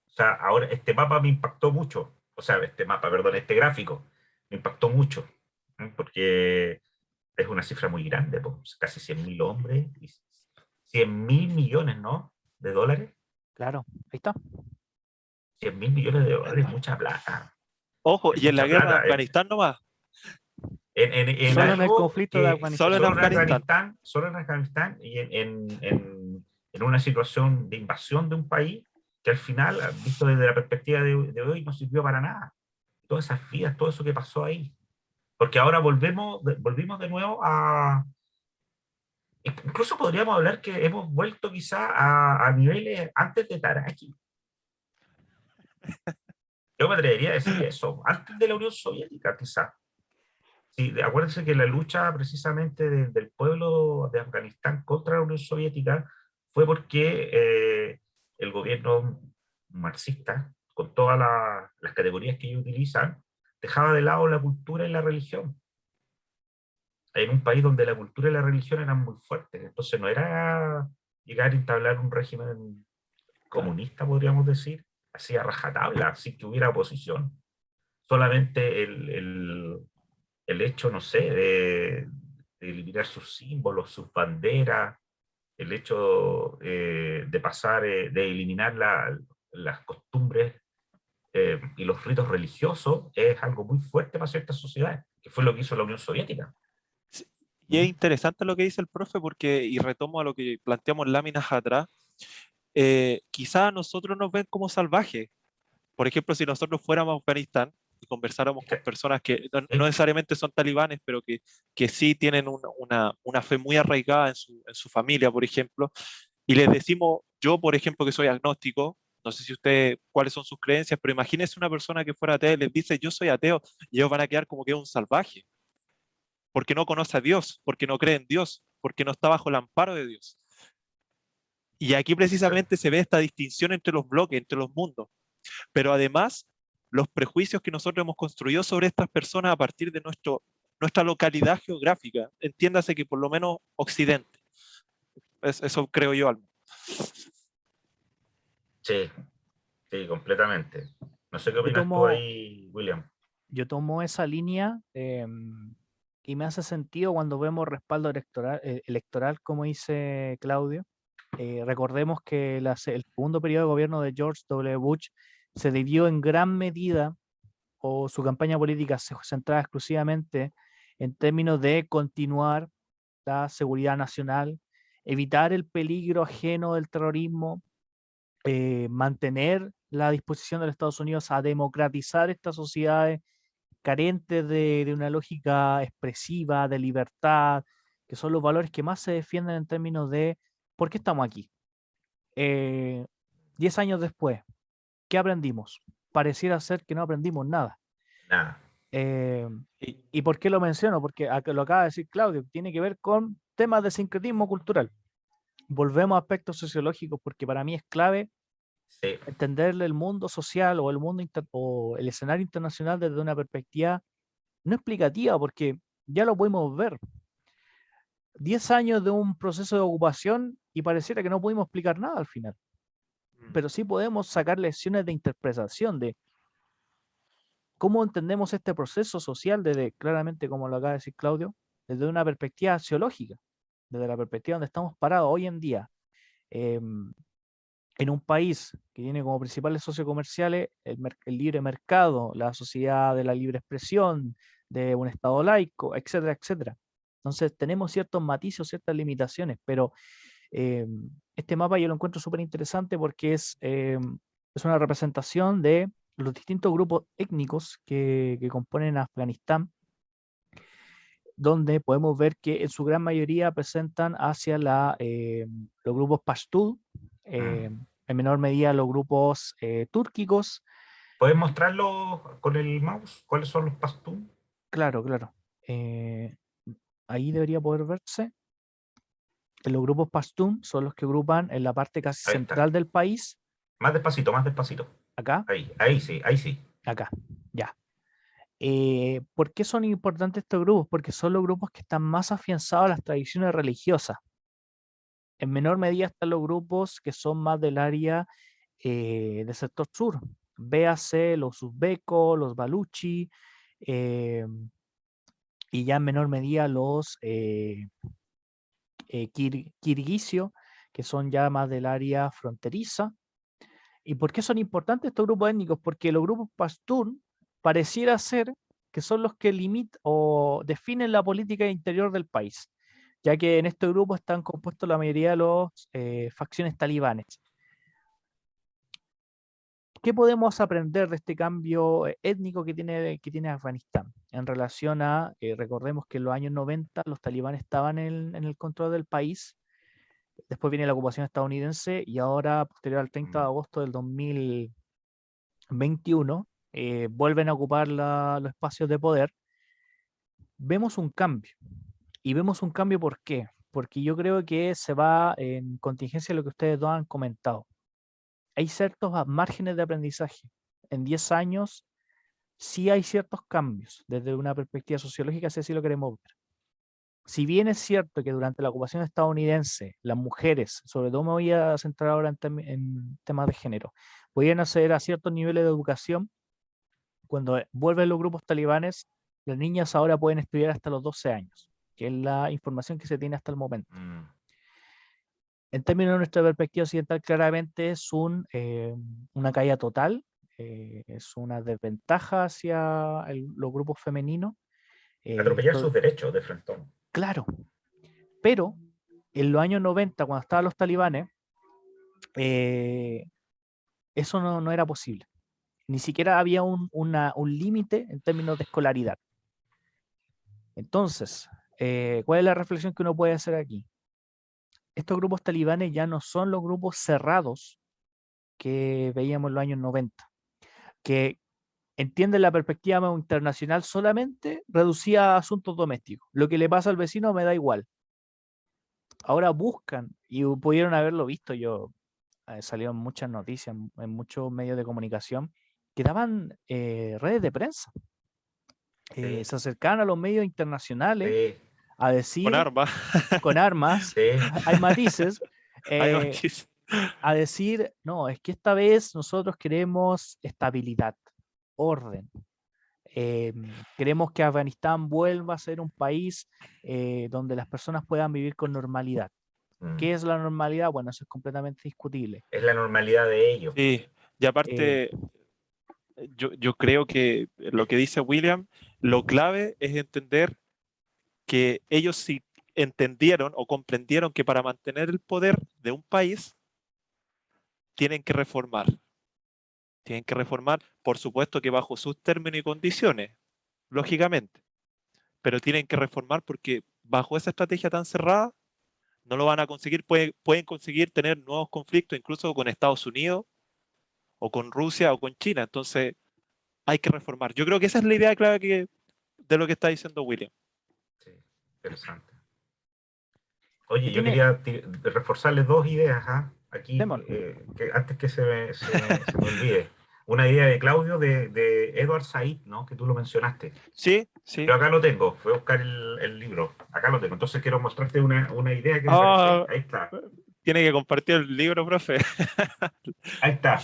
B: O sea, ahora este mapa me impactó mucho. O sea, este mapa, perdón, este gráfico me impactó mucho, porque es una cifra muy grande, pues, casi 100.000 hombres y 100.000 millones, ¿no? De dólares.
A: Claro, ahí está.
B: 100.000 millones de dólares, mucha plata.
C: Ojo,
B: Es
C: y en la
B: mucha
C: guerra de
B: plata.
C: Afganistán nomás.
B: En
A: Solo en el
B: algo
A: conflicto de
B: que
C: Solo
A: Afganistán.
C: en Afganistán.
B: solo en Afganistán y en una situación de invasión de un país que al final, visto desde la perspectiva de hoy, no sirvió para nada. Todas esas vidas, todo eso que pasó ahí. Porque ahora volvimos de nuevo a... Incluso podríamos hablar que hemos vuelto quizá a niveles antes de Taraki. Yo me atrevería a decir eso, antes de la Unión Soviética, quizá. Sí, acuérdense que la lucha precisamente del pueblo de Afganistán contra la Unión Soviética fue porque el gobierno marxista, con todas las categorías que ellos utilizan, dejaba de lado la cultura y la religión. En un país donde la cultura y la religión eran muy fuertes. Entonces no era llegar a entablar un régimen
A: Claro.
B: comunista, podríamos decir, así a rajatabla, sin que hubiera oposición. Solamente el hecho, no sé, de eliminar sus símbolos, sus banderas, el hecho de pasar, de eliminar las costumbres y los ritos religiosos es algo muy fuerte para ciertas sociedades, que fue lo que hizo la Unión Soviética.
C: Sí, y es
B: ¿Mm?
C: interesante lo que dice el profe porque, y retomo a lo que planteamos láminas atrás, quizás a nosotros nos ven como salvajes. Por ejemplo, si nosotros fuéramos a Afganistán y conversáramos
B: Es
C: con
B: que,
C: personas que no
B: ¿sí?
C: necesariamente son talibanes, pero que sí tienen una fe muy arraigada en su familia, por ejemplo, y les decimos, yo, por ejemplo, que soy agnóstico, no sé si usted, cuáles son sus creencias, pero imagínese una persona que fuera atea y les dice, yo soy ateo, y ellos van a quedar como que es un salvaje, porque no conoce a Dios, porque no cree en Dios, porque no está bajo el amparo de Dios. Y aquí
B: Exacto.
C: precisamente se ve esta distinción entre los bloques, entre los mundos. Pero además, los prejuicios que nosotros hemos construido sobre estas personas a partir de nuestra localidad geográfica, entiéndase que por lo menos Occidente, eso creo yo, Alma.
B: Sí, sí, completamente. No sé qué
A: Yo
B: opinas tú
A: tomo,
B: ahí, William.
A: yo tomo esa línea y me hace sentido cuando vemos respaldo electoral, como dice Claudio. Recordemos que el segundo periodo de gobierno de George W. Bush se debió en gran medida, o su campaña política se centraba exclusivamente en términos de continuar la seguridad nacional, evitar el peligro ajeno del terrorismo, mantener la disposición de los Estados Unidos a democratizar estas sociedades carentes de una lógica expresiva, de libertad, que son los valores que más se defienden en términos de por qué estamos aquí. 10 años después, ¿qué aprendimos? Pareciera ser que no aprendimos nada.
B: Nada.
A: Eh,
C: Y,
A: ¿Y por qué lo menciono? Porque lo acaba de decir Claudio, tiene que ver con temas de sincretismo cultural. Volvemos a aspectos sociológicos porque para mí es clave
B: Sí,
A: entender el mundo social o o el escenario internacional desde una perspectiva no explicativa, porque ya lo podemos ver. 10 años de un proceso de ocupación y pareciera que no pudimos explicar nada al final, pero sí podemos sacar lecciones de interpretación de cómo entendemos este proceso social desde, claramente, como lo acaba de decir Claudio, desde una perspectiva sociológica, desde la perspectiva donde estamos parados hoy en día. em, en un país que tiene como principales socios comerciales el libre mercado, la sociedad de la libre expresión, de un Estado laico, etcétera, etcétera. Entonces tenemos ciertos matices, ciertas limitaciones, pero eh, este mapa yo lo encuentro súper interesante porque es una representación de los distintos grupos étnicos que componen Afganistán, donde podemos ver que en su gran mayoría presentan hacia los grupos Pashtun,
B: mm.
A: en menor medida los grupos túrquicos.
B: ¿Puedes mostrarlo con el mouse? ¿Cuáles son los pastún?
A: Claro, claro. Ahí debería poder verse. Los grupos Pashtun son los que agrupan en la parte casi
B: Ahí está.
A: central del país.
B: Más despacito, más despacito.
A: Acá,
B: Ahí sí, ahí sí.
A: acá, ya. ¿Por qué son importantes estos grupos? Porque son los grupos que están más afianzados a las tradiciones religiosas. En menor medida están los grupos que son más del área del sector sur. Véase los uzbecos, los baluchi, eh, y ya en menor medida los kirguisio, que son ya más del área fronteriza. ¿Y por qué son importantes estos grupos étnicos? Porque los grupos pastún pareciera ser que son los que limitan o definen la política interior del país, ya que en este grupo están compuestos la mayoría de las facciones talibanes. ¿Qué podemos aprender de este cambio étnico que tiene Afganistán? En relación a, recordemos que en los años 90 los talibanes estaban en el control del país, después viene la ocupación estadounidense y ahora, posterior al 30 de agosto del 2021, vuelven a ocupar los espacios de poder. Vemos un cambio. Y vemos un cambio, ¿por qué? Porque yo creo que se va en contingencia a lo que ustedes dos han comentado. Hay ciertos márgenes de aprendizaje. En 10 años sí hay ciertos cambios desde una perspectiva sociológica, si así lo queremos ver. Si bien es cierto que durante la ocupación estadounidense las mujeres, sobre todo me voy a centrar ahora en temas de género, podían acceder a ciertos niveles de educación, cuando vuelven los grupos talibanes, las niñas ahora pueden estudiar hasta los 12 años, que es la información que se tiene hasta el momento. En términos de nuestra perspectiva occidental, claramente es una caída total, es una desventaja hacia los grupos femeninos.
B: Atropellar sus derechos de frentón.
A: Claro, pero en los años 90, cuando estaban los talibanes, eso no era posible. Ni siquiera había un límite en términos de escolaridad. Entonces, ¿cuál es la reflexión que uno puede hacer aquí? Estos grupos talibanes ya no son los grupos cerrados que veíamos en los años 90, que entienden la perspectiva internacional solamente reducida a asuntos domésticos. Lo que le pasa al vecino me da igual. Ahora buscan, y pudieron haberlo visto, salieron muchas noticias en muchos medios de comunicación, que daban redes de prensa.
B: Sí,
A: Se acercaban a los medios internacionales
B: sí,
A: a
C: Con
A: decir,
C: armas.
A: con armas,
B: sí.
A: hay matices,
C: Hay matices.
A: a decir, no, es que esta vez nosotros queremos estabilidad, orden. Queremos que Afganistán vuelva a ser un país donde las personas puedan vivir con normalidad. ¿Qué es la normalidad? Bueno, eso es completamente discutible.
B: Es la normalidad de ellos.
C: Sí, y aparte, yo creo que lo que dice William, lo clave es entender que ellos sí entendieron o comprendieron que para mantener el poder de un país tienen que reformar. Tienen que reformar, por supuesto que bajo sus términos y condiciones, lógicamente, pero tienen que reformar porque bajo esa estrategia tan cerrada no lo van a conseguir. Pueden conseguir tener nuevos conflictos incluso con Estados Unidos o con Rusia o con China. Entonces hay que reformar. Yo creo que esa es la idea clave de lo que está diciendo William.
B: Sí, interesante. Oye,
A: ¿Qué
B: yo
A: tiene?
B: quería reforzarles dos ideas aquí,
A: Démosle.
B: que antes que se me olvide. Una idea de Claudio de Edward Said, ¿no? Que tú lo mencionaste.
C: Sí, sí.
B: Yo acá lo tengo, fui a buscar el libro, acá lo tengo. Entonces quiero mostrarte una idea que me parece. Ahí está,
C: Tiene que compartir el libro, profe.
B: ahí está.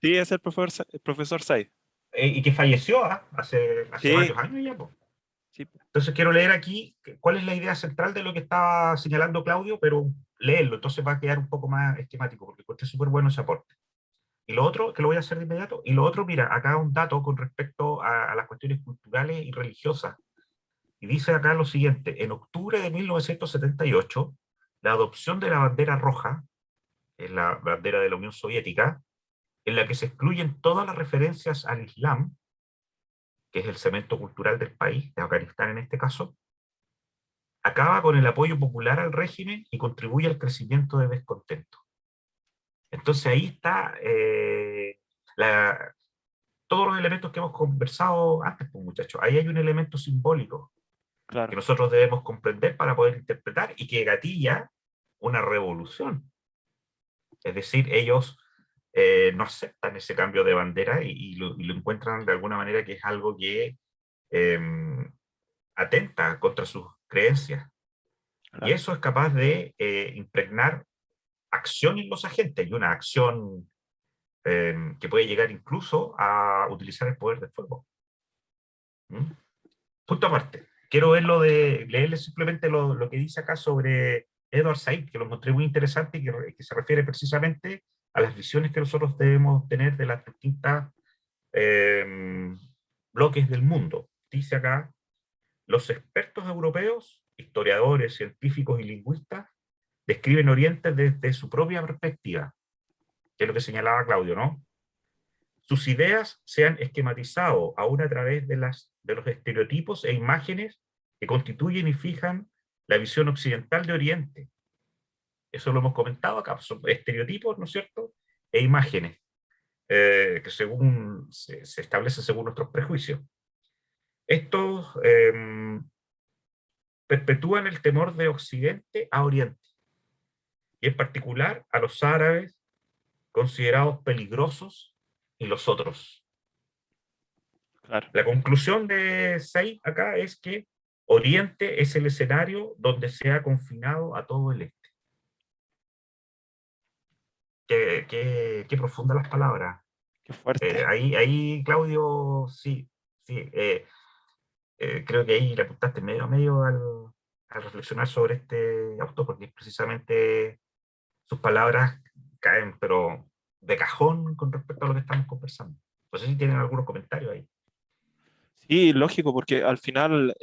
C: Sí, es el profesor Said.
B: Y que falleció hace
C: Sí,
B: varios años ya, po.
C: sí.
B: Entonces quiero leer aquí cuál es la idea central de lo que estaba señalando Claudio, pero leerlo, entonces va a quedar un poco más esquemático, porque encontré súper bueno ese aporte. Y lo otro, que lo voy a hacer de inmediato, y lo otro, mira, acá un dato con respecto a las cuestiones culturales y religiosas. Y dice acá lo siguiente: en octubre de 1978, la adopción de la bandera roja, es la bandera de la Unión Soviética, en la que se excluyen todas las referencias al Islam, que es el cemento cultural del país, de Afganistán en este caso, acaba con el apoyo popular al régimen y contribuye al crecimiento de descontento. Entonces ahí está todos los elementos que hemos conversado antes, pues, muchachos. Ahí hay un elemento simbólico que
C: Claro,
B: nosotros debemos comprender para poder interpretar y que gatilla una revolución. Es decir, ellos no aceptan ese cambio de bandera y lo encuentran de alguna manera que es algo que eh, atenta contra sus creencias. Y
C: claro.
B: eso es capaz de impregnar acción en los agentes, y una acción que puede llegar incluso a utilizar el poder del fuego. ¿Mm? Punto aparte. Quiero leerle simplemente lo que dice acá sobre Edward Said, que lo encontré muy interesante y que se refiere precisamente a las visiones que nosotros debemos tener de las distintas bloques del mundo. Dice acá: los expertos europeos, historiadores, científicos y lingüistas, describen Oriente desde su propia perspectiva, que es lo que señalaba Claudio, ¿no? Sus ideas se han esquematizado aún a través de los estereotipos e imágenes que constituyen y fijan la visión occidental de Oriente. Eso lo hemos comentado acá, son estereotipos, ¿no es cierto? E imágenes que se establecen según nuestros prejuicios. Estos perpetúan el temor de Occidente a Oriente, y en particular a los árabes considerados peligrosos y los otros.
C: Claro.
B: La conclusión de Said acá es que Oriente es el escenario donde se ha confinado a todo el este. Qué profundas las palabras.
C: Qué fuerte.
B: Ahí, Claudio, sí, sí. Creo que ahí le apuntaste medio a medio al reflexionar sobre este autor, porque precisamente sus palabras caen, pero de cajón con respecto a lo que estamos conversando. No sé si tienen algunos comentarios ahí.
C: Sí, lógico, porque al final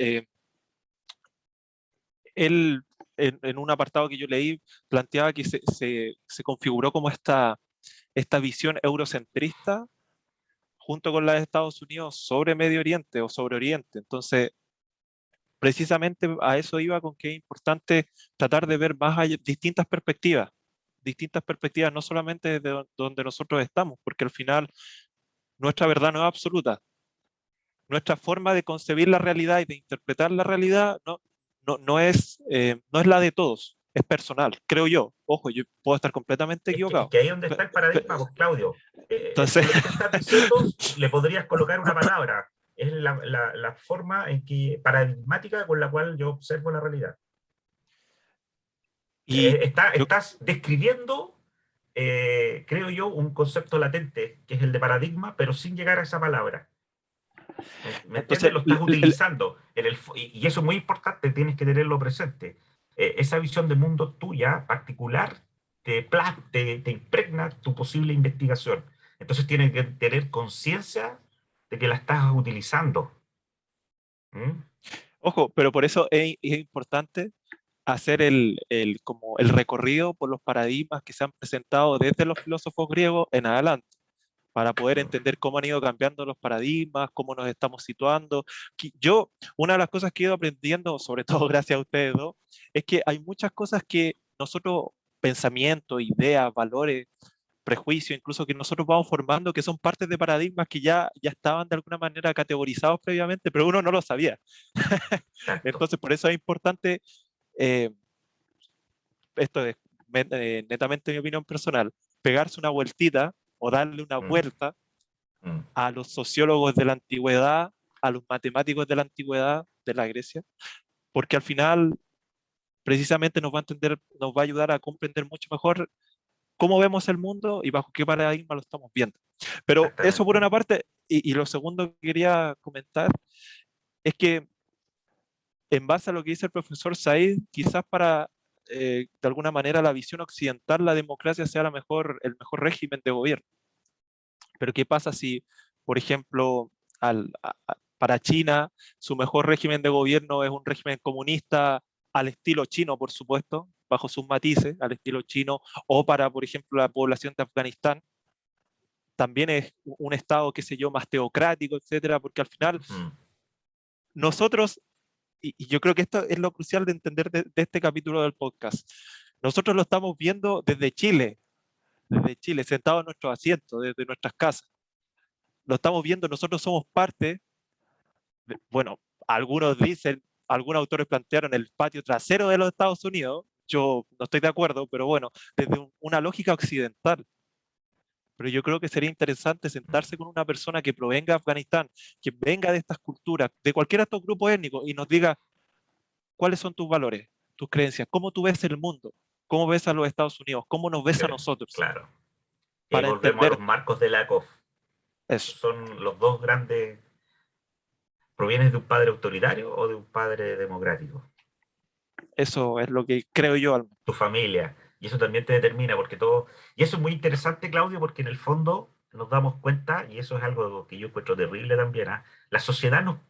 C: él, en un apartado que yo leí, planteaba que se configuró como esta visión eurocentrista junto con la de Estados Unidos sobre Medio Oriente o sobre Oriente. Entonces, precisamente a eso iba, con que es importante tratar de ver más allá, distintas perspectivas, no solamente desde donde nosotros estamos, porque al final nuestra verdad no es absoluta. Nuestra forma de concebir la realidad y de interpretar la realidad no es la de todos, es personal, creo yo. Ojo, yo puedo estar completamente
B: Es
C: equivocado.
B: que ahí es donde
C: Pe-
B: está el
C: pe-
B: paradigma, pues, Claudio.
C: Entonces,
B: Lo que tú estás diciendo le podrías colocar una palabra. Es la forma en que, paradigmática con la cual yo observo la realidad.
C: y yo,
B: Estás describiendo, creo yo, un concepto latente, que es el de paradigma, pero sin llegar a esa palabra. ¿Me entiendes?
C: entonces,
B: Lo estás utilizando. Y eso es muy importante, tienes que tenerlo presente. Esa visión de mundo tuya, particular, te impregna tu posible investigación. Entonces tienes que tener conciencia de que la estás utilizando. ¿Mm?
C: ojo, pero por eso es importante hacer como el recorrido por los paradigmas que se han presentado desde los filósofos griegos en adelante, para poder
B: Mm.
C: entender cómo han ido cambiando los paradigmas, cómo nos estamos situando. Yo, una de las cosas que he ido aprendiendo, sobre todo gracias a ustedes dos, es que hay muchas cosas que nosotros, pensamientos, ideas, valores, prejuicios, incluso que nosotros vamos formando, que son partes de paradigmas que ya estaban de alguna manera categorizados previamente, pero uno no lo sabía.
B: Exacto.
C: Entonces, por eso es importante, eh, esto es netamente mi opinión personal, pegarse una vueltita o darle una
B: Mm,
C: vuelta
B: mm.
C: a los sociólogos de la antigüedad, a los matemáticos de la antigüedad de la Grecia, porque al final precisamente nos va a ayudar a comprender mucho mejor cómo vemos el mundo y bajo qué paradigma lo estamos viendo. Pero eso por
B: Exactamente.
C: una parte, y lo segundo que quería comentar es que en base a lo que dice el profesor Said, quizás para de alguna manera la visión occidental, la democracia sea el mejor régimen de gobierno. Pero ¿qué pasa si, por ejemplo, para China, su mejor régimen de gobierno es un régimen comunista al estilo chino, por supuesto, bajo sus matices, al estilo chino, o para, por ejemplo, la población de Afganistán, también es un estado, qué sé yo, más teocrático, etcétera, porque al final
B: Mm.
C: nosotros, y yo creo que esto es lo crucial de entender de este capítulo del podcast, nosotros lo estamos viendo desde Chile, sentados en nuestros asientos, desde nuestras casas. lo estamos viendo, nosotros somos parte, bueno, algunos dicen, algunos autores plantearon el patio trasero de los Estados Unidos, yo no estoy de acuerdo, pero bueno, desde una lógica occidental. Pero yo creo que sería interesante sentarse con una persona que provenga de Afganistán, que venga de estas culturas, de cualquiera de estos grupos étnicos, y nos diga cuáles son tus valores, tus creencias, cómo tú ves el mundo, cómo ves a los Estados Unidos, cómo nos ves a nosotros,
B: Claro. Y ahí
C: para
B: volvemos a
C: entender
B: los marcos de Lakoff.
C: eso.
B: Son los dos grandes. ¿Provienes de un padre autoritario o de un padre democrático?
C: Eso es lo que creo yo.
B: Tu familia. Y eso también te determina, porque todo. Y eso es muy interesante, Claudio, porque en el fondo nos damos cuenta, y eso es algo que yo encuentro terrible también, ¿ah? La sociedad no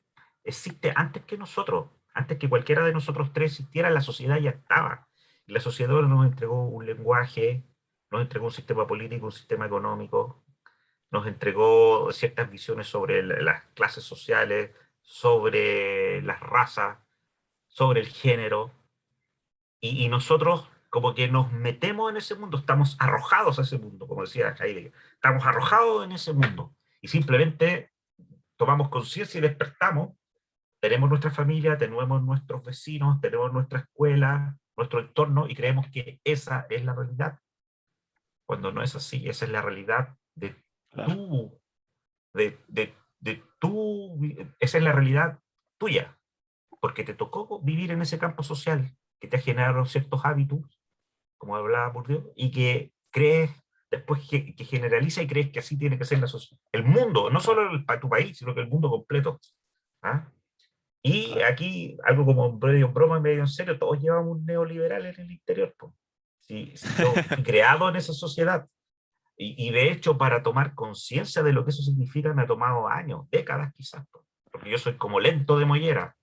B: existe antes que nosotros, antes que cualquiera de nosotros tres existiera, la sociedad ya estaba. Y la sociedad nos entregó un lenguaje, nos entregó un sistema político, un sistema económico, nos entregó ciertas visiones sobre las clases sociales, sobre las razas, sobre el género, y nosotros como que nos metemos en ese mundo, estamos arrojados a ese mundo, como decía Heidegger, estamos arrojados en ese mundo, y simplemente tomamos conciencia y despertamos, tenemos nuestra familia, tenemos nuestros vecinos, tenemos nuestra escuela, nuestro entorno, y creemos que esa es la realidad, cuando no es así, esa es la realidad de
C: Claro,
B: tu esa es la realidad tuya, porque te tocó vivir en ese campo social que te ha generado ciertos hábitos, como hablaba por Dios, y que crees, después que generaliza y crees que así tiene que ser la sociedad. El mundo, no
C: claro,
B: solo tu país, sino que el mundo completo. ¿Ah? Y
C: claro.
B: aquí, algo como medio en broma, medio en serio, todos llevamos un neoliberal en el interior. Po. Si yo fui creado en esa sociedad, y de hecho, para tomar conciencia de lo que eso significa, me ha tomado años, décadas quizás, porque yo soy como lento de mollera.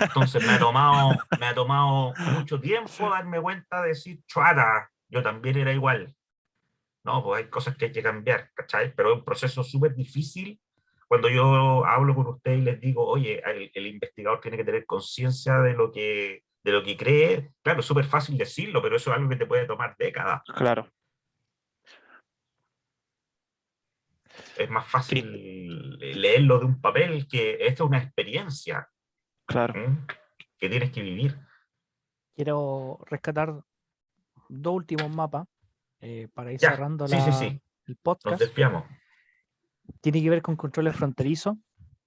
B: Entonces me ha tomado mucho tiempo darme cuenta de decir, chuata, yo también era igual. No, pues hay cosas que hay que cambiar, ¿cachai? Pero es un proceso súper difícil. Cuando yo hablo con ustedes y les digo, oye, el investigador tiene que tener conciencia de lo que cree, claro, es súper fácil decirlo, pero eso es algo que te puede tomar décadas.
C: Claro.
B: Es más
C: Qué
B: fácil leerlo de un papel que esto es una experiencia,
C: claro.
B: ¿m? Que tienes que vivir.
A: Quiero rescatar dos últimos mapas para ir
B: Ya,
A: cerrando
B: sí, sí, sí,
A: el
B: nos
A: podcast.
B: desviamos.
A: Tiene que ver con controles fronterizos,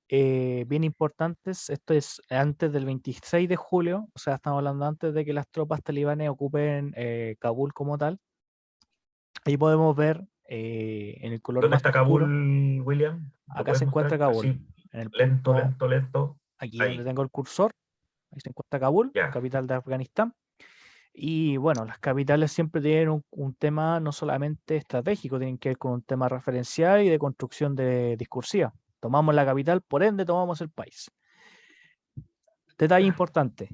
A: bien importantes. Esto es antes del 26 de julio, o sea, estamos hablando antes de que las tropas talibanes ocupen Kabul como tal. Ahí podemos ver en el color
B: ¿Dónde
A: más
B: está
A: oscuro,
B: Kabul, William? ¿Lo
A: acá
B: puedes
A: se encuentra
B: mostrar?
A: Kabul,
B: Así,
A: en el
B: lento,
A: punto,
B: lento, lento.
A: aquí donde
B: Ahí,
A: tengo el cursor, ahí se encuentra Kabul,
B: ya.
A: capital de Afganistán. Y bueno, las capitales siempre tienen un tema no solamente estratégico, tienen que ver con un tema referencial y de construcción discursiva. Tomamos la capital, por ende tomamos el país. Detalle importante,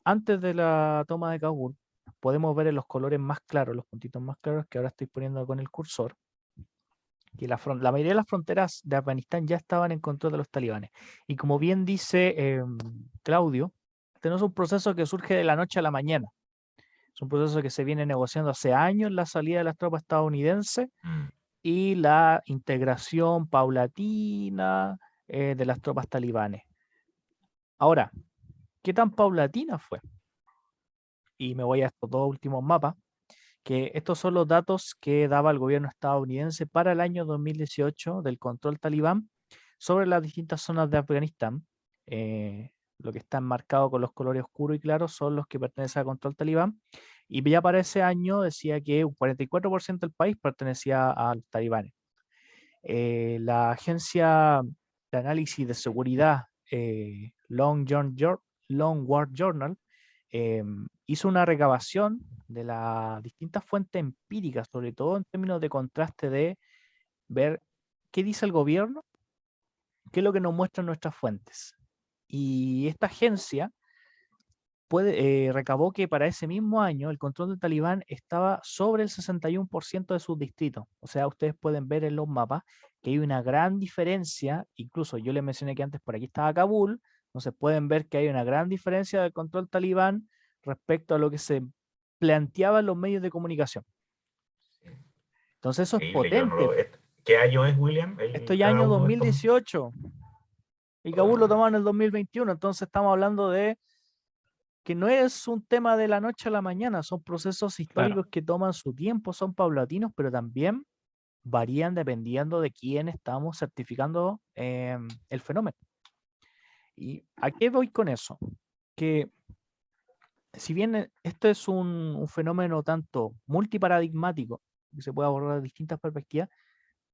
A: antes de la toma de Kabul, podemos ver en los colores más claros, los puntitos más claros que ahora estoy poniendo con el cursor, que la mayoría de las fronteras de Afganistán ya estaban en control de los talibanes. Y como bien dice Claudio, este no es un proceso que surge de la noche a la mañana. Es un proceso que se viene negociando hace años, la salida de las tropas estadounidenses
B: Mm.
A: y la integración paulatina de las tropas talibanes. Ahora, ¿qué tan paulatina fue? Y me voy a estos dos últimos mapas, que estos son los datos que daba el gobierno estadounidense para el año 2018 del control talibán sobre las distintas zonas de Afganistán. Lo que está enmarcado con los colores oscuros y claros son los que pertenecen al control talibán. Y ya para ese año decía que un 44% del país pertenecía a los talibanes. La agencia de análisis de seguridad Long War Journal hizo una recabación de las distintas fuentes empíricas, sobre todo en términos de contraste de ver qué dice el gobierno, qué es lo que nos muestran nuestras fuentes. Y esta agencia recabó que para ese mismo año el control del Talibán estaba sobre el 61% de sus distritos. O sea, ustedes pueden ver en los mapas que hay una gran diferencia, incluso yo les mencioné que antes por aquí estaba Kabul, entonces pueden ver que hay una gran diferencia del control talibán respecto a lo que se planteaba en los medios de comunicación. Entonces eso es
B: Increíble, yo no lo
A: potente.
B: veo. ¿Qué año es, William?
A: Esto ya
B: Cada
A: año
B: uno de estos.
A: 2018. Y Kabul lo tomaron en el 2021, entonces estamos hablando de que no es un tema de la noche a la mañana, son procesos históricos que toman su tiempo, son paulatinos, pero también varían dependiendo de quién estamos certificando el fenómeno. ¿Y a qué voy con eso? Que si bien esto es un fenómeno tanto multiparadigmático, que se puede abordar de distintas perspectivas,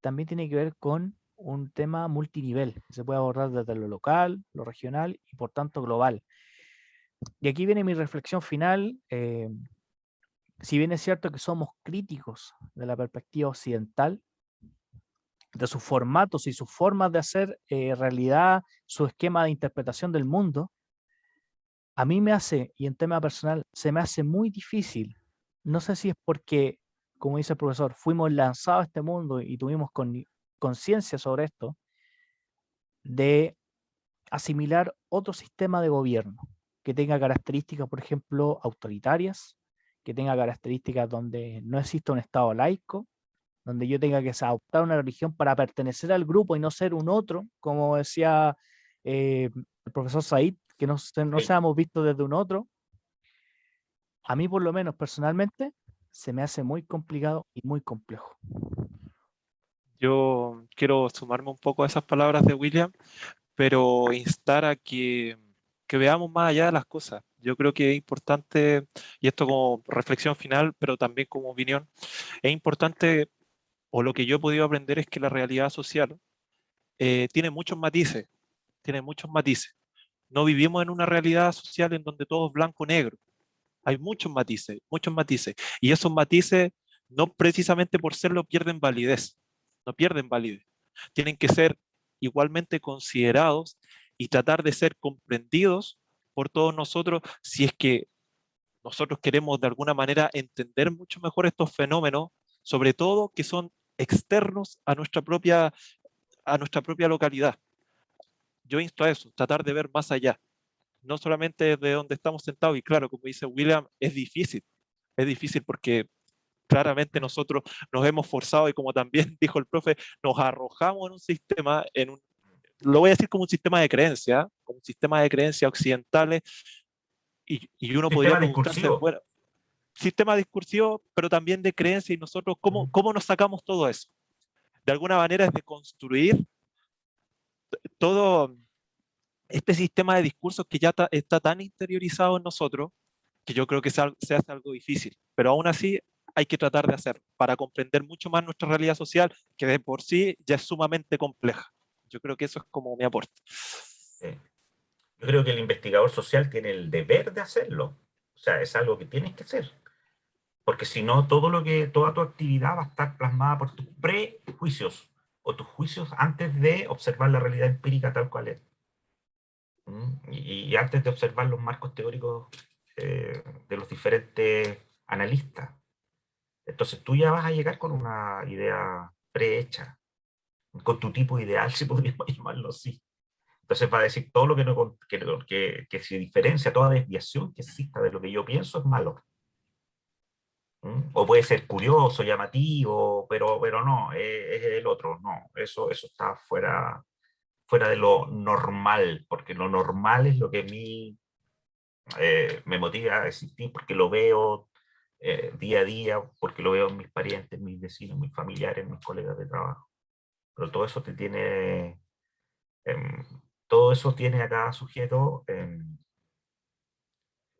A: también tiene que ver con un tema multinivel, que se puede abordar desde lo local, lo regional y por tanto global. Y aquí viene mi reflexión final. Si bien es cierto que somos críticos de la perspectiva occidental, de sus formatos y sus formas de hacer realidad, su esquema de interpretación del mundo, a mí me hace, y en tema personal, se me hace muy difícil. No sé si es porque, como dice el profesor, fuimos lanzados a este mundo y tuvimos conciencia sobre esto, de asimilar otro sistema de gobierno que tenga características, por ejemplo, autoritarias, que tenga características donde no exista un Estado laico, donde yo tenga que adoptar una religión para pertenecer al grupo y no ser un otro, como decía el profesor Said, que no seamos vistos desde un otro. A mí, por lo menos personalmente, se me hace muy complicado y muy complejo.
C: Yo quiero sumarme un poco a esas palabras de William, pero instar a que veamos más allá de las cosas. Yo creo que es importante, y esto como reflexión final, pero también como opinión, es importante, o lo que yo he podido aprender es que la realidad social tiene muchos matices, tiene muchos matices. No vivimos en una realidad social en donde todo es blanco o negro. Hay muchos matices, muchos matices. Y esos matices, no precisamente por serlo, pierden validez. No pierden validez. Tienen que ser igualmente considerados y tratar de ser comprendidos por todos nosotros si es que nosotros queremos de alguna manera entender mucho mejor estos fenómenos, sobre todo que son externos a nuestra propia localidad. Yo insto a eso, tratar de ver más allá, no solamente desde donde estamos sentados, y claro, como dice William, es difícil porque claramente nosotros nos hemos forzado y como también dijo el profe, nos arrojamos en un sistema, lo voy a decir como un sistema de creencias, como un sistema de creencias occidentales, y uno podría
B: Sistema
C: preguntarse,
B: discursivo.
C: bueno, sistema discursivo, pero también de creencia, y nosotros, ¿cómo nos sacamos todo eso? De alguna manera es de construir todo este sistema de discursos que ya está tan interiorizado en nosotros, que yo creo que se hace algo difícil, pero aún así hay que tratar de hacerlo para comprender mucho más nuestra realidad social, que de por sí ya es sumamente compleja. Yo creo que eso es como mi aporte.
B: Yo creo que el investigador social tiene el deber de hacerlo. O sea, es algo que tienes que hacer. Porque si no, toda tu actividad va a estar plasmada por tus prejuicios o tus juicios antes de observar la realidad empírica tal cual es. Y antes de observar los marcos teóricos de los diferentes analistas. Entonces tú ya vas a llegar con una idea prehecha, con tu tipo ideal, si podríamos llamarlo así. Entonces va a decir todo lo que, no, que se diferencia, toda desviación que exista de lo que yo pienso es malo. O puede ser curioso, llamativo, pero no, es el otro, no, eso está fuera de lo normal, porque lo normal es lo que a mí me motiva a existir, porque lo veo día a día, porque lo veo en mis parientes, mis vecinos, mis familiares, mis colegas de trabajo. Pero todo eso te tiene, em, todo eso tiene a cada sujeto en,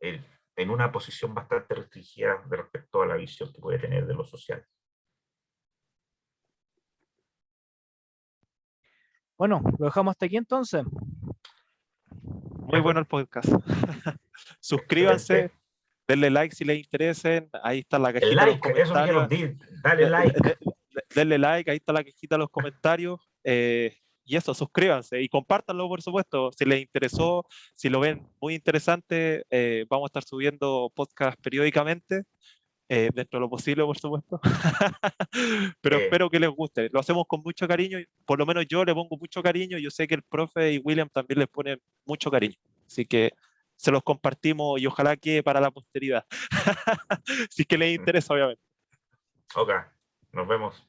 B: en una posición bastante restringida de respecto a la visión que puede tener de lo social.
A: Bueno, lo dejamos hasta aquí entonces.
C: Muy
B: Ya, pues,
C: bueno el podcast. Suscríbanse,
B: excelente.
C: denle like si les interesen, ahí está la
B: El
C: cajita de los
B: like, eso me quiero
C: comentarios.
B: decir, dale like.
C: Denle like, ahí está la cajita de los comentarios. Y eso, suscríbanse y compártanlo, por supuesto, si les interesó, si lo ven muy interesante, vamos a estar subiendo podcast periódicamente, dentro de lo posible, por supuesto. Pero
B: Eh,
C: espero que les guste. Lo hacemos con mucho cariño, por lo menos yo le pongo mucho cariño, yo sé que el profe y William también les ponen mucho cariño. Así que se los compartimos y ojalá que para la posteridad. Si es que les interesa, obviamente.
B: ok, nos vemos.